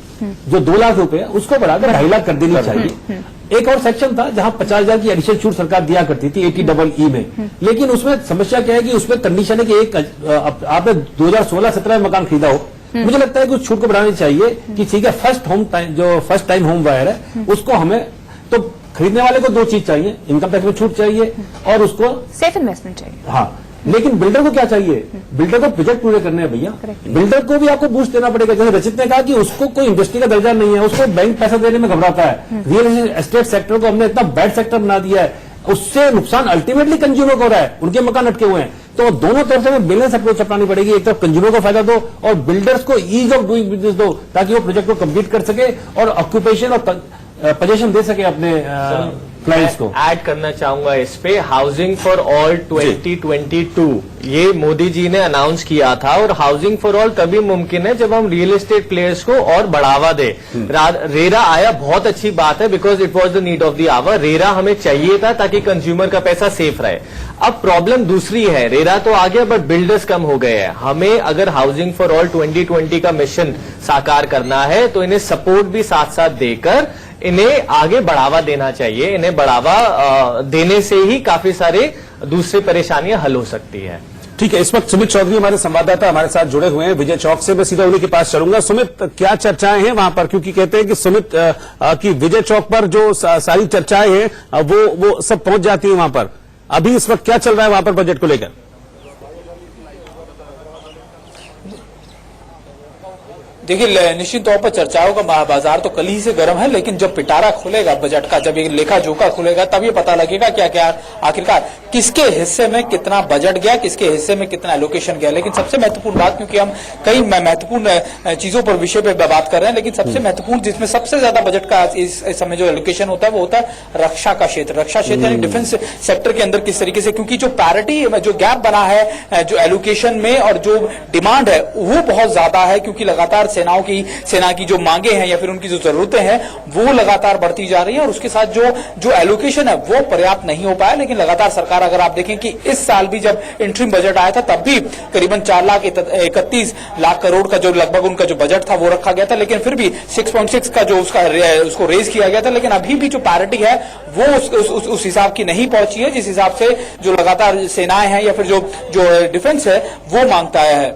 जो 2 लाख रुपए है उसको बढ़ाकर 2.5 लाख कर देनी चाहिए। एक और सेक्शन था जहां 50,000 की एडिशनल छूट सरकार दिया करती थी 80EE में, लेकिन उसमें समस्या क्या है कि उसमें कंडीशन है कि एक आपने 2016-17 में मकान खरीदा हो, मुझे लगता है कि उस छूट को बढ़ानी चाहिए कि ठीक है, फर्स्ट टाइम होम बायर है उसको हमें तो खरीदने वाले को 2 चीज चाहिए, इनकम टैक्स में छूट चाहिए और उसको सेफ इन्वेस्टमेंट चाहिए। हाँ, लेकिन बिल्डर को क्या चाहिए, बिल्डर को प्रोजेक्ट पूरे करने हैं भैया, बिल्डर को भी आपको बूस्ट देना पड़ेगा। जैसे रचित ने कहा कि उसको कोई इंडस्ट्री का दर्जा नहीं है, उसको बैंक पैसा देने में घबराता है। रियल एस्टेट सेक्टर को हमने इतना बैड सेक्टर बना दिया है, उससे नुकसान अल्टीमेटली कंज्यूमर को हो रहा है, उनके मकान अटके हुए हैं। तो दोनों तरफ से हमें बैलेंस अप्रोच अपनानी पड़ेगी। एक तरफ कंज्यूमर को फायदा दो और बिल्डर्स को ईज ऑफ डूइंग बिजनेस दो, ताकि वो प्रोजेक्ट को कंप्लीट कर सके और ऑक्यूपेशन और पोजीशन दे सके अपने क्लाइंट्स को। ऐड करना चाहूंगा इस पे, हाउसिंग फॉर ऑल 2022 ये मोदी जी ने अनाउंस किया था, और हाउसिंग फॉर ऑल तभी मुमकिन है जब हम रियल एस्टेट प्लेयर्स को और बढ़ावा दे। रेरा आया, बहुत अच्छी बात है, because it was the need of the hour. RERA हमें चाहिए था ताकि कंज्यूमर का पैसा सेफ रहे। अब प्रॉब्लम दूसरी है, रेरा तो आ गया बट बिल्डर्स कम हो गए हैं। हमें अगर हाउसिंग फॉर ऑल 2020 का मिशन साकार करना है तो इन्हें सपोर्ट भी साथ साथ देकर इन्हें आगे बढ़ावा देना चाहिए। इन्हें बढ़ावा देने से ही काफी सारे दूसरी परेशानियां हल हो सकती है। ठीक है, इस वक्त सुमित चौधरी हमारे संवाददाता हमारे साथ जुड़े हुए हैं विजय चौक से। मैं सीधा उन्हीं के पास चलूंगा। सुमित, क्या चर्चाएं हैं वहां पर, क्योंकि कहते हैं कि सुमित की विजय चौक पर जो सारी चर्चाएं हैं वो सब पहुंच जाती है वहां पर। अभी इस वक्त क्या चल रहा है वहां पर बजट को लेकर? देखिए, निश्चित तौर पर चर्चाओं का बाजार तो कल ही से गर्म है, लेकिन जब पिटारा खुलेगा बजट का, जब ये लेखा जोखा खुलेगा, तब ये पता लगेगा क्या क्या आखिरकार किसके हिस्से में कितना बजट गया, किसके हिस्से में कितना एलोकेशन गया। लेकिन सबसे महत्वपूर्ण बात, क्योंकि हम कई महत्वपूर्ण चीजों पर विषय पे बात कर रहे हैं, लेकिन सबसे महत्वपूर्ण जिसमें सबसे ज्यादा बजट का इस समय जो एलोकेशन होता है वो होता है रक्षा का क्षेत्र। रक्षा क्षेत्र यानी डिफेंस सेक्टर के अंदर किस तरीके से, क्योंकि जो पैरिटी जो गैप बना है जो एलोकेशन में और जो डिमांड है वो बहुत ज्यादा है, क्योंकि लगातार सेना की जो मांगे हैं या फिर उनकी जो जरूरतें हैं वो लगातार बढ़ती जा रही है, और उसके साथ जो एलोकेशन है वो पर्याप्त नहीं हो पाया। लेकिन लगातार सरकार, अगर आप देखें कि इस साल भी जब इंटरिम बजट आया था तब भी करीबन 4,31 लाख करोड़ का जो लगभग उनका जो बजट था वो रखा गया था, लेकिन फिर भी 6.6 का जो उसको रेज किया गया था। लेकिन अभी भी जो पैरिटी है वो उस हिसाब की नहीं पहुंची है जिस हिसाब से जो लगातार सेनाएं हैं या फिर जो डिफेंस है वो मांगता है।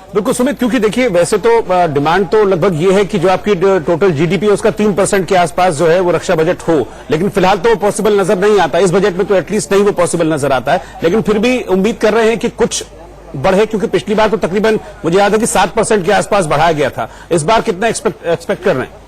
बिल्कुल सुमित, क्योंकि देखिए वैसे तो डिमांड तो लगभग ये है कि जो आपकी टोटल जीडीपी है उसका 3% के आसपास जो है वो रक्षा बजट हो, लेकिन फिलहाल तो पॉसिबल नजर नहीं आता। इस बजट में तो एटलीस्ट नहीं वो पॉसिबल नजर आता है, लेकिन फिर भी उम्मीद कर रहे हैं कि कुछ बढ़े, क्योंकि पिछली बार तो तकरीबन मुझे याद है कि 7% के आसपास बढ़ाया गया था। इस बार कितना एक्सपेक्ट कर रहे हैं?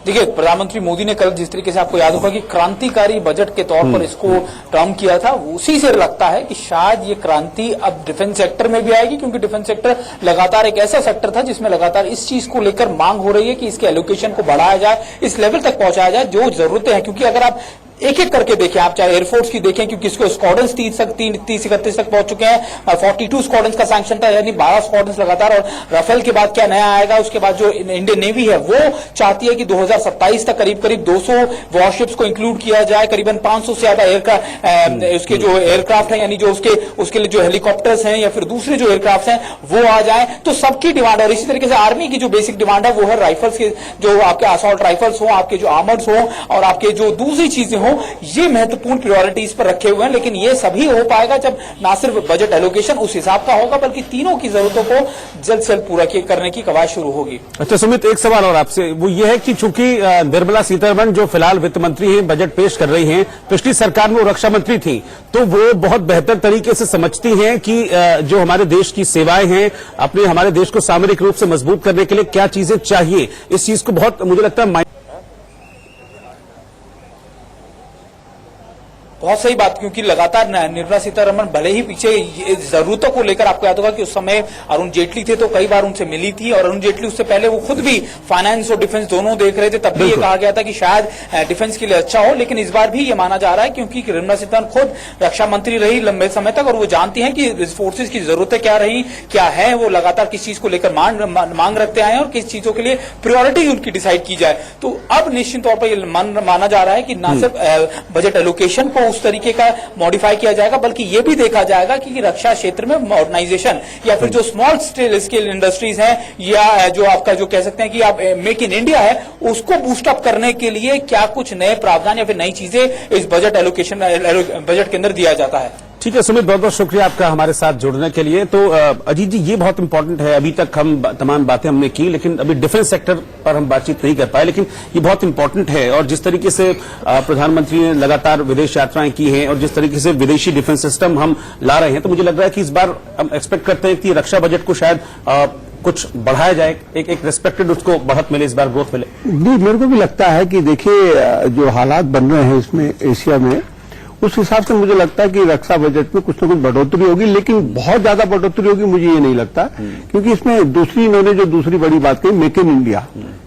देखिए, प्रधानमंत्री मोदी ने कल जिस तरीके से आपको याद होगा कि क्रांतिकारी बजट के तौर पर इसको टर्म किया था, उसी से लगता है कि शायद ये क्रांति अब डिफेंस सेक्टर में भी आएगी, क्योंकि डिफेंस सेक्टर लगातार एक ऐसा सेक्टर था जिसमें लगातार इस चीज को लेकर मांग हो रही है कि इसके एलोकेशन को बढ़ाया जाए, इस लेवल तक पहुंचाया जाए जो जरूरतें हैं। क्योंकि अगर आप एक एक करके देखें, आप चाहे एयरफोर्स की देखें, क्योंकि इसको स्क्वाड्रंस 30-31 तक पहुंच चुके हैं। 42 स्क्वाड्रंस का सैंक्शन था, यानी 12 स्क्वाड्रंस लगातार। और राफेल के बाद क्या नया आएगा, उसके बाद जो इंडियन नेवी है वो चाहती है कि 2027 तक करीब 200 वॉरशिप्स को इंक्लूड किया जाए, करीबन 500 से ज्यादा एयरक्राफ्ट, उसके जो एयरक्राफ्ट है यानी जो उसके लिए जो हेलीकॉप्टर्स हैं या फिर दूसरे जो एयरक्राफ्ट हैं वो आ जाए। तो सबकी डिमांड, और इसी तरीके से आर्मी की जो बेसिक डिमांड है वो है राइफल्स के, जो आपके असॉल्ट राइफल्स हो, आपके जो आर्मर्स हो और आपके जो दूसरी चीजें हो, ये महत्वपूर्ण प्रायोरिटीज पर रखे हुए हैं। लेकिन ये सभी हो पाएगा जब ना सिर्फ बजट एलोकेशन उस हिसाब का होगा, बल्कि तीनों की जरूरतों को जल्द से जल्द पूरा करने की कवायद शुरू होगी। अच्छा सुमित, एक सवाल और आपसे, वो ये है कि चूंकि निर्मला सीतारमण जो फिलहाल वित्त मंत्री हैं, बजट पेश कर रही हैं, पिछली सरकार में वो रक्षा मंत्री थी, तो वो बहुत बेहतर तरीके से समझती हैं कि जो हमारे देश की सेवाएं हैं, अपने हमारे देश को सामरिक रूप से मजबूत करने के लिए क्या चीजें चाहिए, इस चीज को बहुत मुझे लगता है बहुत सही बात, क्योंकि लगातार निर्मला सीतारमण भले ही पीछे जरूरतों को लेकर, आपको याद होगा कि उस समय अरुण जेटली थे तो कई बार उनसे मिली थी, और अरुण जेटली उससे पहले वो खुद भी फाइनेंस और डिफेंस दोनों देख रहे थे, तब भी ये कहा गया था कि शायद डिफेंस के लिए अच्छा हो। लेकिन इस बार भी ये माना जा रहा है क्योंकि निर्मला सीतारमण खुद रक्षा मंत्री रही लंबे समय तक, और वो जानती हैं कि फोर्सेज की जरूरतें क्या रही, क्या है, वो लगातार किस चीज को लेकर मांग रखते आए और किस चीजों के लिए प्रायोरिटी उनकी डिसाइड की जाए। तो अब निश्चित तौर पर माना जा रहा है कि न सिर्फ बजट एलोकेशन को उस तरीके का मॉडिफाई किया जाएगा, बल्कि ये भी देखा जाएगा कि रक्षा क्षेत्र में मॉडर्नाइजेशन या फिर जो स्मॉल स्केल इंडस्ट्रीज हैं, या जो आपका जो कह सकते हैं कि आप मेक इन इंडिया है, उसको बूस्ट अप करने के लिए क्या कुछ नए प्रावधान या फिर नई चीजें इस बजट एलोकेशन बजट के अंदर दिया जाता है। ठीक है सुमित, बहुत बहुत शुक्रिया आपका हमारे साथ जुड़ने के लिए। तो अजीत जी, ये बहुत इंपॉर्टेंट है। अभी तक हम तमाम बातें हमने की, लेकिन अभी डिफेंस सेक्टर पर हम बातचीत नहीं कर पाए, लेकिन ये बहुत इंपॉर्टेंट है। और जिस तरीके से प्रधानमंत्री ने लगातार विदेश यात्राएं की हैं और जिस तरीके से विदेशी डिफेंस सिस्टम हम ला रहे हैं, तो मुझे लग रहा है कि इस बार हम एक्सपेक्ट करते हैं कि रक्षा बजट को शायद कुछ बढ़ाया जाए, एक रिस्पेक्टेड उसको बढ़त मिले, इस बार ग्रोथ मिले। नहीं, मेरे को भी लगता है कि देखिए जो हालात बन रहे हैं इसमें एशिया में, उस हिसाब से मुझे लगता है कि रक्षा बजट में कुछ न कुछ बढ़ोतरी होगी, लेकिन बहुत ज्यादा बढ़ोतरी होगी मुझे ये नहीं लगता, क्योंकि इसमें इन्होंने जो दूसरी बड़ी बात कही, मेक इन इंडिया,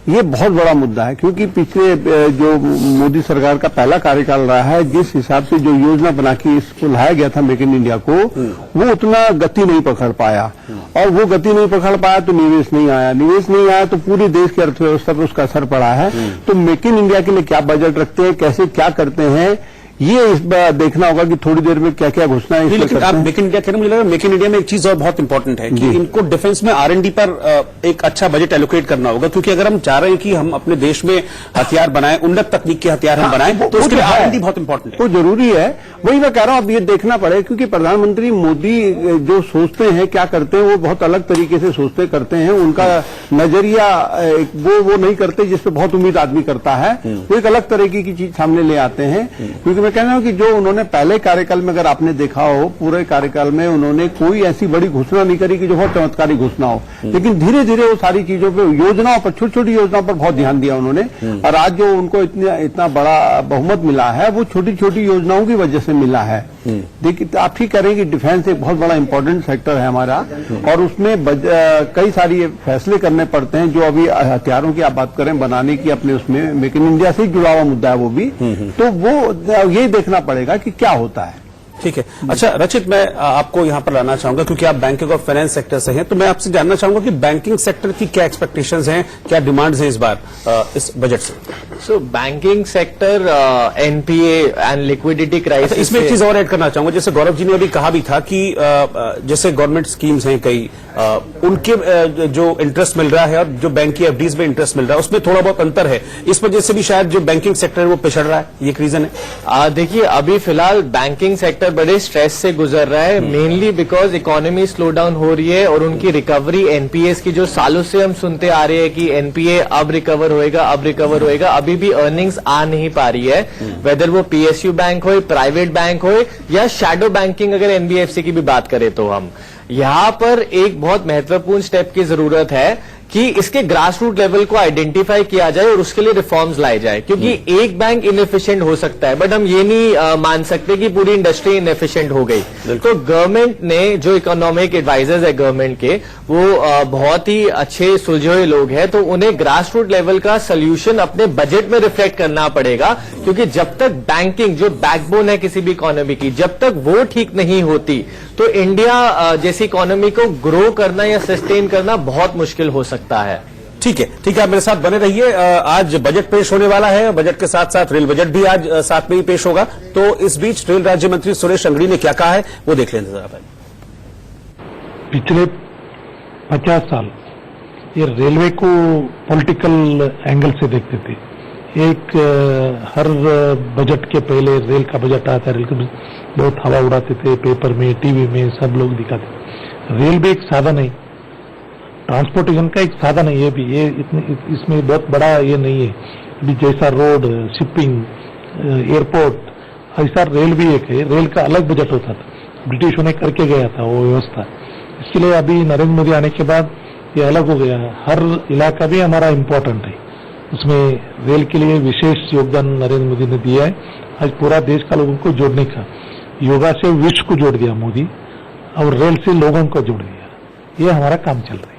ये बहुत बड़ा मुद्दा है। क्योंकि पिछले जो मोदी सरकार का पहला कार्यकाल रहा है, जिस हिसाब से जो योजना बना के इसको लाया गया था मेक इन इंडिया को, वो उतना गति नहीं पकड़ पाया, और वो गति नहीं पकड़ पाया तो निवेश नहीं आया तो पूरे देश की अर्थव्यवस्था पर उसका असर पड़ा है। तो मेक इन इंडिया के लिए क्या बजट रखते हैं, कैसे क्या करते हैं, ये इस बार देखना होगा कि थोड़ी देर में क्या क्या घोषणा है। लेकिन आप मेक इन इंडिया कह रहे हैं, मुझे लगा मेक इन इंडिया में एक चीज और बहुत इंपॉर्टेंट है कि इनको डिफेंस में R&D पर एक अच्छा बजट एलोकेट करना होगा, क्योंकि अगर हम चाह रहे हैं कि हम अपने देश में हथियार बनाएं, उन्नत तकनीक के हथियार हम बनाएं, तो उसके लिए R&D बहुत इंपॉर्टेंट है, वो जरूरी है। वही मैं कह रहा हूं, अब ये देखना पड़ेगा, क्योंकि प्रधानमंत्री मोदी जो सोचते हैं, क्या करते हैं, वो बहुत अलग तरीके से सोचते करते हैं। उनका नजरिया वो नहीं करते जिसपे बहुत उम्मीद आदमी करता है, वो एक अलग तरीके की चीज सामने ले आते हैं। क्योंकि मैं कह रहा हूं कि जो उन्होंने पहले कार्यकाल में, अगर आपने देखा हो, पूरे कार्यकाल में उन्होंने कोई ऐसी बड़ी घोषणा नहीं करी कि जो बहुत चमत्कारी घोषणा हो, लेकिन धीरे धीरे वो सारी चीजों पर, योजनाओं पर, छोटी छोटी योजनाओं पर बहुत ध्यान दिया उन्होंने। और आज जो उनको इतना बड़ा बहुमत मिला है, वो छोटी छोटी योजनाओं की वजह से मिला है। देखिए, आप ही कह रहे हैं कि डिफेंस एक बहुत बड़ा इंपॉर्टेंट सेक्टर है हमारा, और उसमें कई सारी फैसले करने पड़ते हैं। जो अभी हथियारों की आप बात करें बनाने की, अपने उसमें मेक इन इंडिया से जुड़ा हुआ मुद्दा है वो भी, तो वो यही देखना पड़ेगा कि क्या होता है। ठीक है। अच्छा रचित, मैं आपको यहां पर लाना चाहूंगा क्योंकि आप बैंकिंग और फाइनेंस सेक्टर से हैं, तो मैं आपसे जानना चाहूंगा कि बैंकिंग सेक्टर की क्या एक्सपेक्टेशंस हैं, क्या डिमांड्स हैं इस बार इस बजट से? सो banking sector NPA and liquidity crisis, इसमें एक चीज और ऐड करना चाहूंगा। जैसे गौरव जी ने अभी कहा भी था कि जैसे गवर्नमेंट स्कीम्स हैं कई, उनके जो इंटरेस्ट मिल रहा है और जो बैंक की एफडीज में इंटरेस्ट मिल रहा है, उसमें थोड़ा बहुत अंतर है। इस वजह से भी शायद जो बैंकिंग सेक्टर है वो पिछड़ रहा है, ये एक रीजन है। देखिए, अभी फिलहाल बैंकिंग सेक्टर बड़े स्ट्रेस से गुजर रहा है, mainly because economy slow down हो रही है, और उनकी रिकवरी एनपीएस की जो सालों से हम सुनते आ रहे हैं कि एनपीए अब रिकवर होएगा, अभी भी अर्निंग्स आ नहीं पा रही है। वेदर वो पीएसयू बैंक हो, प्राइवेट बैंक हो, या शैडो बैंकिंग, अगर एनबीएफसी की भी बात करें तो हम यहां पर एक बहुत महत्वपूर्ण स्टेप की जरूरत है कि इसके ग्रास रूट लेवल को आइडेंटिफाई किया जाए और उसके लिए रिफॉर्म्स लाए जाए, क्योंकि एक बैंक इनएफिशिएंट हो सकता है, बट हम ये नहीं मान सकते कि पूरी इंडस्ट्री इनएफिशिएंट हो गई। तो गवर्नमेंट ने, जो इकोनॉमिक एडवाइजर्स है गवर्नमेंट के, वो बहुत ही अच्छे सुलझे हुए लोग हैं, तो उन्हें ग्रास रूट लेवल का सोल्यूशन अपने बजट में रिफ्लेक्ट करना पड़ेगा, क्योंकि जब तक बैंकिंग, जो बैकबोन है किसी भी इकोनॉमी की, जब तक वो ठीक नहीं होती, तो इंडिया जैसी इकोनॉमी को ग्रो करना या सस्टेन करना बहुत मुश्किल हो सकता है। ठीक है, आप मेरे साथ बने रहिए। आज बजट पेश होने वाला है, बजट के साथ साथ रेल बजट भी आज साथ में ही पेश होगा। तो इस बीच रेल राज्य मंत्री सुरेश अंगड़ी ने क्या कहा है वो देख लेते जरा। पिछले 50 साल ये रेलवे को पॉलिटिकल एंगल से देखते थे। एक हर बजट के पहले रेल का बजट आता, रेल का बहुत हवा उड़ाते थे, पेपर में, टीवी में सब लोग दिखाते। रेल भी एक साधन है, ट्रांसपोर्टेशन का एक साधन है। ये भी इसमें बहुत बड़ा ये नहीं है। अभी जैसा रोड, शिपिंग, एयरपोर्ट, ऐसा रेल भी एक है। रेल का अलग बजट होता था, ब्रिटिशों ने करके गया था वो व्यवस्था। इसके लिए अभी नरेंद्र मोदी आने के बाद ये अलग हो गया है। हर इलाका भी हमारा इम्पोर्टेंट है। उसमें रेल के लिए विशेष योगदान नरेंद्र मोदी ने दिया है। आज पूरा देश का लोगों को जोड़ने का, योगा से विश्व को जोड़ दिया मोदी और रेल से लोगों को जोड़ दिया। ये हमारा काम चल रहा है।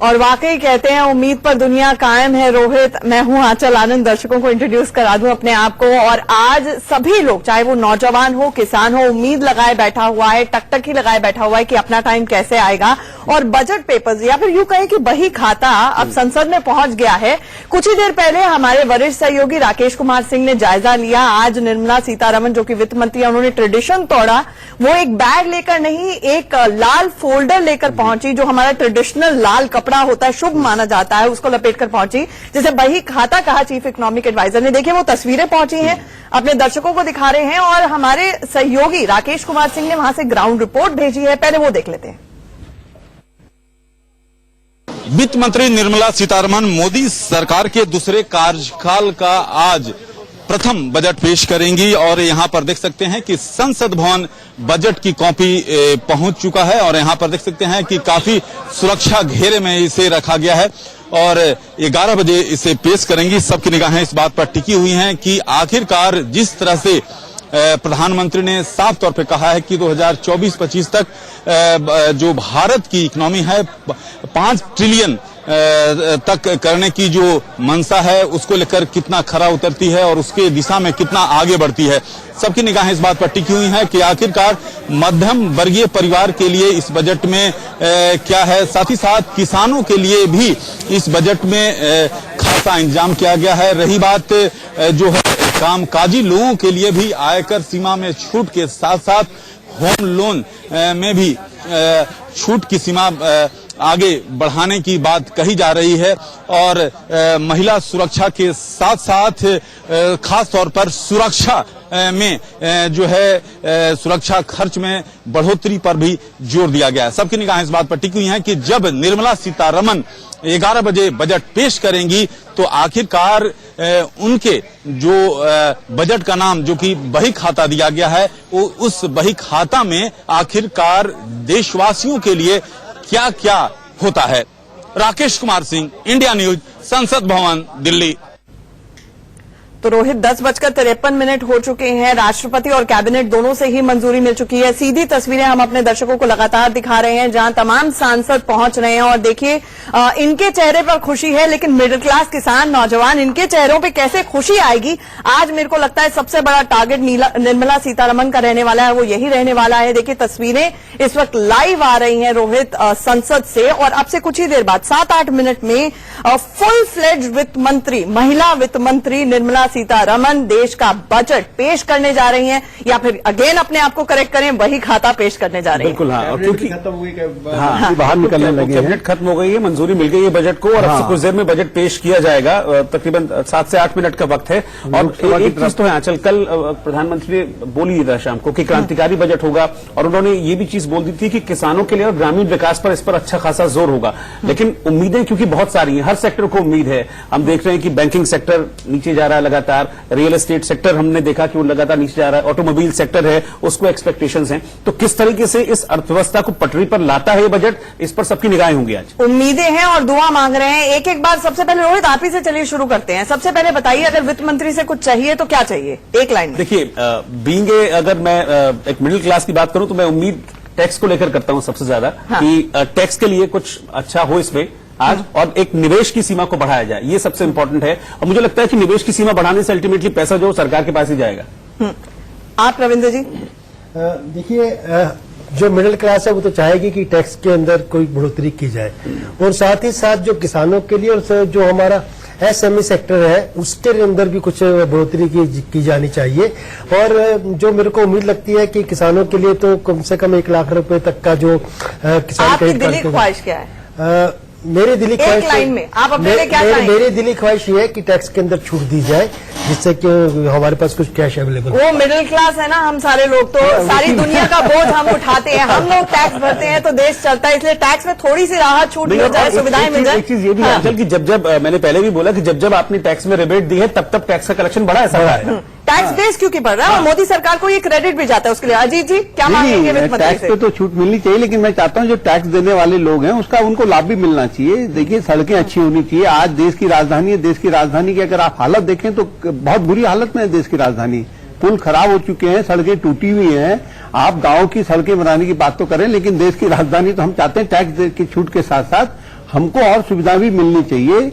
और वाकई कहते हैं उम्मीद पर दुनिया कायम है। रोहित, मैं हूं आंचल आनंद, दर्शकों को इंट्रोड्यूस करा दूं अपने आप को। और आज सभी लोग, चाहे वो नौजवान हो, किसान हो, उम्मीद लगाए बैठा हुआ है, टकटकी लगाए बैठा हुआ है कि अपना टाइम कैसे आएगा। और बजट पेपर्स या फिर यूं कहें कि बही खाता अब संसद में पहुंच गया है। कुछ ही देर पहले हमारे वरिष्ठ सहयोगी राकेश कुमार सिंह ने जायजा लिया। आज निर्मला सीतारमण जो कि वित्त मंत्री है, उन्होंने ट्रेडिशन तोड़ा। वो एक बैग लेकर नहीं, एक लाल फोल्डर लेकर पहुंची, जो हमारा ट्रेडिशनल लाल कपड़ा होता है, शुभ माना जाता है, उसको लपेट कर पहुंची, जिसे बही खाता कहा चीफ इकोनॉमिक एडवाइजर ने। देखिए वो तस्वीरें पहुंची हैं, अपने दर्शकों को दिखा रहे हैं और हमारे सहयोगी राकेश कुमार सिंह ने वहां से ग्राउंड रिपोर्ट भेजी है। पहले वो देख लेते हैं। वित्त मंत्री निर्मला सीतारमण मोदी सरकार के दूसरे कार्यकाल का आज प्रथम बजट पेश करेंगी और यहां पर देख सकते हैं कि संसद भवन बजट की कॉपी पहुंच चुका है और यहां पर देख सकते हैं कि काफी सुरक्षा घेरे में इसे रखा गया है और 11 बजे इसे पेश करेंगी। सबकी निगाहें इस बात पर टिकी हुई हैं कि आखिरकार जिस तरह से प्रधानमंत्री ने साफ तौर पे कहा है कि 2024-25 तक जो भारत की इकोनॉमी है 5 ट्रिलियन तक करने की जो मंशा है, उसको लेकर कितना खरा उतरती है और उसके दिशा में कितना आगे बढ़ती है। सबकी निगाहें इस बात पर टिकी हुई हैं कि आखिरकार मध्यम वर्गीय परिवार के लिए इस बजट में क्या है। साथ ही साथ किसानों के लिए भी इस बजट में खासा इंतजाम किया गया है। रही बात जो है कामकाजी लोगों के लिए भी आयकर सीमा में छूट के साथ साथ होम लोन में भी छूट की सीमा आगे बढ़ाने की बात कही जा रही है और महिला सुरक्षा के साथ साथ खास तौर पर सुरक्षा में जो है सुरक्षा खर्च में बढ़ोतरी पर भी जोर दिया गया है। सबकी निगाहें इस बात पर टिकी हुई हैं कि जब निर्मला सीतारमण 11 बजे बजट पेश करेंगी तो आखिरकार उनके जो बजट का नाम जो कि बही खाता दिया गया है, वो उस बही खाता में आखिरकार देशवासियों के लिए क्या क्या होता है। राकेश कुमार सिंह, इंडिया न्यूज, संसद भवन, दिल्ली। तो रोहित, 10:53 हो चुके हैं। राष्ट्रपति और कैबिनेट दोनों से ही मंजूरी मिल चुकी है। सीधी तस्वीरें हम अपने दर्शकों को लगातार दिखा रहे हैं जहां तमाम सांसद पहुंच रहे हैं और देखिए इनके चेहरे पर खुशी है, लेकिन मिडिल क्लास किसान, नौजवान, इनके चेहरों पे कैसे खुशी आएगी, आज मेरे को लगता है सबसे बड़ा टारगेट निर्मला सीतारमण का रहने वाला है, वो यही रहने वाला है। देखिए तस्वीरें इस वक्त लाइव आ रही हैं रोहित संसद से और अब से कुछ ही देर बाद 7-8 मिनट में फुल फ्लेज वित्त मंत्री, महिला वित्त मंत्री निर्मला सीतारमण देश का बजट पेश करने जा रही हैं, या फिर अगेन अपने आप को करेक्ट करें, वही खाता पेश करने जा रही हैं। बिल्कुल, हाँ। और क्योंकि खत्म हुई बाहर निकलने लगे, कैबिनेट खत्म हो गई है, मंजूरी मिल गई है बजट को और अब से कुछ देर में बजट पेश किया जाएगा। तकरीबन 7 से 8 मिनट का वक्त है। और एक चीज तो है आंचल, कल प्रधानमंत्री ने बोली था शाम को कि क्रांतिकारी बजट होगा और उन्होंने ये भी चीज बोल दी थी कि किसानों के लिए और ग्रामीण विकास पर इस पर अच्छा खासा जोर होगा। लेकिन उम्मीदें क्योंकि बहुत सारी हैं, हर सेक्टर को उम्मीद है। हम देख रहे हैं कि बैंकिंग सेक्टर नीचे जा रहा है लगातार, रियल एस्टेट सेक्टर हमने देखा कि वो लगातार नीचे जा रहा है, ऑटोमोबाइल सेक्टर है उसको एक्सपेक्टेशंस हैं। तो किस तरीके से इस अर्थव्यवस्था को पटरी पर लाता है ये बजट, इस पर सबकी निगाहें होंगी। आज उम्मीदें हैं और दुआ मांग रहे हैं। एक एक बार सबसे पहले रोहित आप ही से चलिए शुरू करते हैं। सबसे पहले बताइए, अगर वित्त मंत्री से कुछ चाहिए तो क्या चाहिए, एक लाइन में? देखिए, बीइंग अगर मैं एक मिडिल क्लास की बात करूं तो मैं उम्मीद टैक्स को लेकर करता हूं सबसे ज्यादा, कि टैक्स के लिए कुछ अच्छा हो इसमें आज, और एक निवेश की सीमा को बढ़ाया जाए, ये सबसे इंपॉर्टेंट है। और मुझे लगता है कि निवेश की सीमा बढ़ाने से अल्टीमेटली पैसा जो सरकार के पास ही जाएगा। आप रविंद्र जी? देखिए, जो मिडिल क्लास है वो तो चाहेगी कि टैक्स के अंदर कोई बढ़ोतरी की जाए, और साथ ही साथ जो किसानों के लिए और जो हमारा एसएमई सेक्टर है उसके अंदर भी कुछ बढ़ोतरी की जानी चाहिए। और जो मेरे को उम्मीद लगती है कि किसानों के लिए तो कम से कम 1 लाख रुपए तक का जो किसान आपकी दिली ख्वाहिश क्या है? मेरी दिली ख्वाहिश, एक लाइन में आप अपने लिए क्या चाहेंगे? मेरी दिली ख्वाहिश ये है कि टैक्स के अंदर छूट दी जाए, जिससे कि हमारे पास कुछ कैश अवेलेबल। वो मिडिल क्लास है ना, हम सारे लोग तो सारी दुनिया का बोझ हम उठाते हैं, हम लोग टैक्स भरते हैं तो देश चलता है, इसलिए टैक्स में थोड़ी सी राहत छूट मिल जाए, सुविधाएं मिल जाए। एक चीज ये भी कि जब मैंने पहले भी बोला कि जब आपने टैक्स में रिबेट दी है तब टैक्स का कलेक्शन बढ़ा है सरकार। टैक्स बेस क्योंकि बढ़ रहा है और मोदी सरकार को ये क्रेडिट भी जाता है उसके लिए। अजीत जी क्या मांगेंगे वित्त मंत्री टैक्स से? पे तो छूट मिलनी चाहिए, लेकिन मैं चाहता हूं जो टैक्स देने वाले लोग हैं उसका उनको लाभ भी मिलना चाहिए। देखिए सड़कें अच्छी होनी चाहिए। आज देश की राजधानी है, देश की राजधानी की अगर आप हालत देखें तो बहुत बुरी हालत में है देश की राजधानी। पुल खराब हो चुके हैं, सड़कें टूटी हुई हैं। आप गांव की सड़कें बनाने की बात तो करें, लेकिन देश की राजधानी तो हम चाहते हैं टैक्स की छूट के साथ साथ हमको और सुविधा भी मिलनी चाहिए,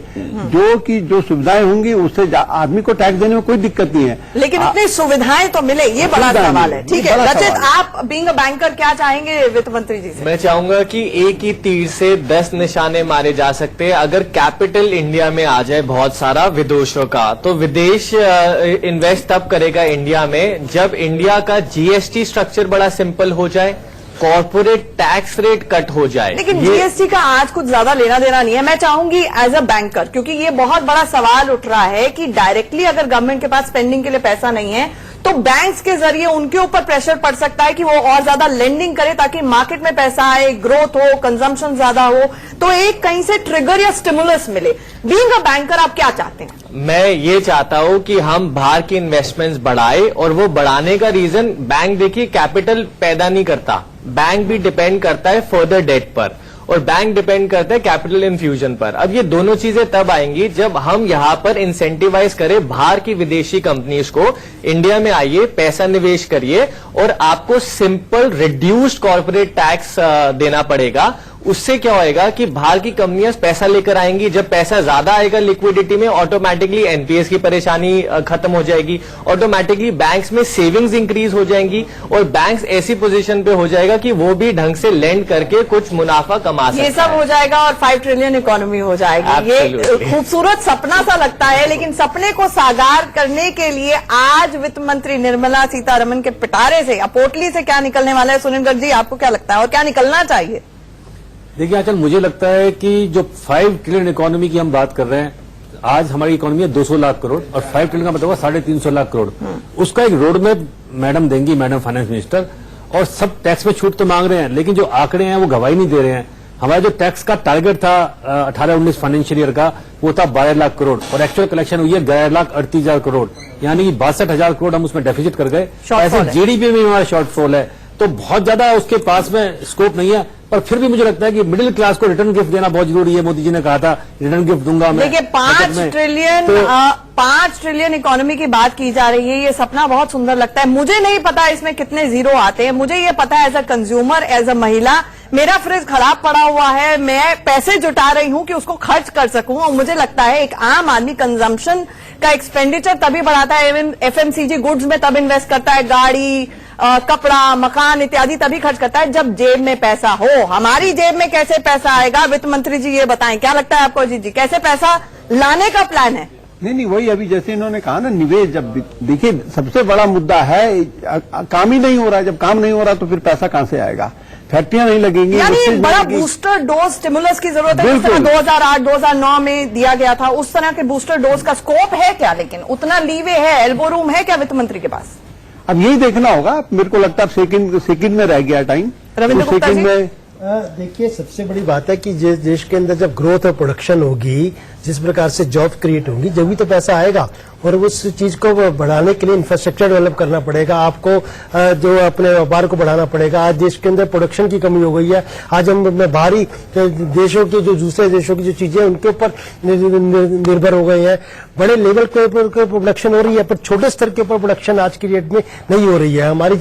जो सुविधाएं होंगी उससे आदमी को टैक्स देने में कोई दिक्कत नहीं है। लेकिन इतनी सुविधाएं तो मिले, ये बड़ा सवाल है। ठीक है रचित, आप बीइंग अ बैंकर क्या चाहेंगे वित्त मंत्री जी से? मैं चाहूंगा कि एक ही तीर से 10 निशाने मारे जा सकते हैं। अगर कैपिटल इंडिया में आ जाए बहुत सारा विदेशों का, तो विदेश इन्वेस्ट तब करेगा इंडिया में जब इंडिया का जीएसटी स्ट्रक्चर बड़ा सिंपल हो जाए, कॉर्पोरेट टैक्स रेट कट हो जाए। लेकिन जीएसटी का आज कुछ ज्यादा लेना देना नहीं है। मैं चाहूंगी एज अ बैंकर, क्योंकि ये बहुत बड़ा सवाल उठ रहा है कि डायरेक्टली अगर गवर्नमेंट के पास स्पेंडिंग के लिए पैसा नहीं है तो बैंक्स के जरिए उनके ऊपर प्रेशर पड़ सकता है कि वो और ज्यादा लेंडिंग करे ताकि मार्केट में पैसा आए, ग्रोथ हो, कंजम्पशन ज्यादा हो, तो एक कहीं से ट्रिगर या स्टिमुलस मिले। बीइंग अ बैंकर आप क्या चाहते हैं? मैं ये चाहता हूं कि हम बाहर की इन्वेस्टमेंट्स बढ़ाए, और वो बढ़ाने का रीजन बैंक देखिए कैपिटल पैदा नहीं करता, बैंक भी डिपेंड करता है फर्दर डेट पर, और बैंक डिपेंड करता है कैपिटल इन्फ्यूजन पर। अब ये दोनों चीजें तब आएंगी जब हम यहाँ पर इंसेंटिवाइज करें बाहर की विदेशी कंपनीज को, इंडिया में आइए, पैसा निवेश करिए, और आपको सिंपल रिड्यूस्ड कॉर्पोरेट टैक्स देना पड़ेगा। उससे क्या होएगा कि बाहर की कंपनियां पैसा लेकर आएंगी, जब पैसा ज्यादा आएगा लिक्विडिटी में, ऑटोमेटिकली एनपीएस की परेशानी खत्म हो जाएगी, ऑटोमेटिकली बैंक्स में सेविंग्स इंक्रीज हो जाएंगी, और बैंक्स ऐसी पोजीशन पे हो जाएगा कि वो भी ढंग से लेंड करके कुछ मुनाफा कमा सकते हैं। ये सब हो जाएगा और 5 ट्रिलियन इकोनॉमी हो जाएगी। ये खूबसूरत सपना सा लगता है, लेकिन सपने को साकार करने के लिए आज वित्त मंत्री निर्मला सीतारमण के पिटारे से या पोटली से क्या निकलने वाला है? सुनील गर्ग जी आपको क्या लगता है और क्या निकलना चाहिए? देखिए आजकल मुझे लगता है कि जो 5 ट्रिलियन इकोनॉमी की हम बात कर रहे हैं, आज हमारी इकोनॉमी है 200 लाख करोड़, और 5 ट्रिलियन का मतलब है 350 लाख करोड़। उसका एक रोड मैप मैडम देंगी, मैडम फाइनेंस मिनिस्टर, और सब टैक्स में छूट तो मांग रहे हैं, लेकिन जो आंकड़े हैं वो गवाही नहीं दे रहे हैं। हमारा जो टैक्स का टारगेट था 18-19 फाइनेंशियल ईयर का, वो था 12 लाख करोड़, और एक्चुअल कलेक्शन हुई है 11,38,000 करोड़, यानी कि 62,000 करोड़ हम उसमें डेफिसिट कर गए। ऐसे जीडीपी में हमारा शॉर्टफॉल है, तो बहुत ज्यादा उसके पास में स्कोप नहीं है। पर फिर भी मुझे लगता है कि मिडिल क्लास को रिटर्न गिफ्ट देना बहुत जरूरी है। मोदी जी ने कहा था रिटर्न गिफ्ट दूंगा मैं। देखिए 5 ट्रिलियन इकोनॉमी की बात की जा रही है, ये सपना बहुत सुंदर लगता है। मुझे नहीं पता इसमें कितने जीरो आते हैं, मुझे ये पता है as a consumer, as a महिला, मेरा फ्रिज खराब पड़ा हुआ है, मैं पैसे जुटा रही हूं कि उसको खर्च कर सकूं, और मुझे लगता है एक आम आदमी कंजम्पशन का एक्सपेंडिचर तभी बढ़ाता है, एफएमसीजी गुड्स में तब इन्वेस्ट करता है, गाड़ी, कपड़ा, मकान इत्यादि तभी खर्च करता है जब जेब में पैसा हो। हमारी जेब में कैसे पैसा आएगा वित्त मंत्री जी ये बताएं, क्या लगता है आपको अजीत जी, कैसे पैसा लाने का प्लान है? नहीं, वही अभी जैसे इन्होंने कहा ना, निवेश। जब देखिए सबसे बड़ा मुद्दा है काम ही नहीं हो रहा है, जब काम नहीं हो रहा तो फिर पैसा कहां से आएगा? फैक्ट्रियां नहीं लगेंगी, यानी बड़ा बूस्टर डोज स्टिमुलस की जरूरत है, जिस तरह 2008-2009 में दिया गया था, उस तरह के बूस्टर डोज का स्कोप है क्या? लेकिन उतना लीवे है, एल्बो रूम है क्या वित्त मंत्री के पास? अब यही देखना होगा। मेरे को लगता है सेकंड में रह गया टाइम। रविंद्र गुप्ता जी में देखिए सबसे बड़ी बात है कि जिस देश के अंदर जब ग्रोथ और प्रोडक्शन होगी, जिस प्रकार से जॉब क्रिएट होंगी, जब भी तो पैसा आएगा, और उस चीज को बढ़ाने के लिए इंफ्रास्ट्रक्चर डेवलप करना पड़ेगा आपको, जो अपने व्यापार को बढ़ाना पड़ेगा। आज देश के अंदर प्रोडक्शन की कमी हो गई है। आज हम बाहरी देशों के, जो दूसरे देशों की जो चीजें उनके ऊपर निर्भर हो गए हैं। बड़े लेवल के ऊपर प्रोडक्शन हो रही है, पर छोटे स्तर के ऊपर प्रोडक्शन आज की डेट में नहीं हो रही है। हमारी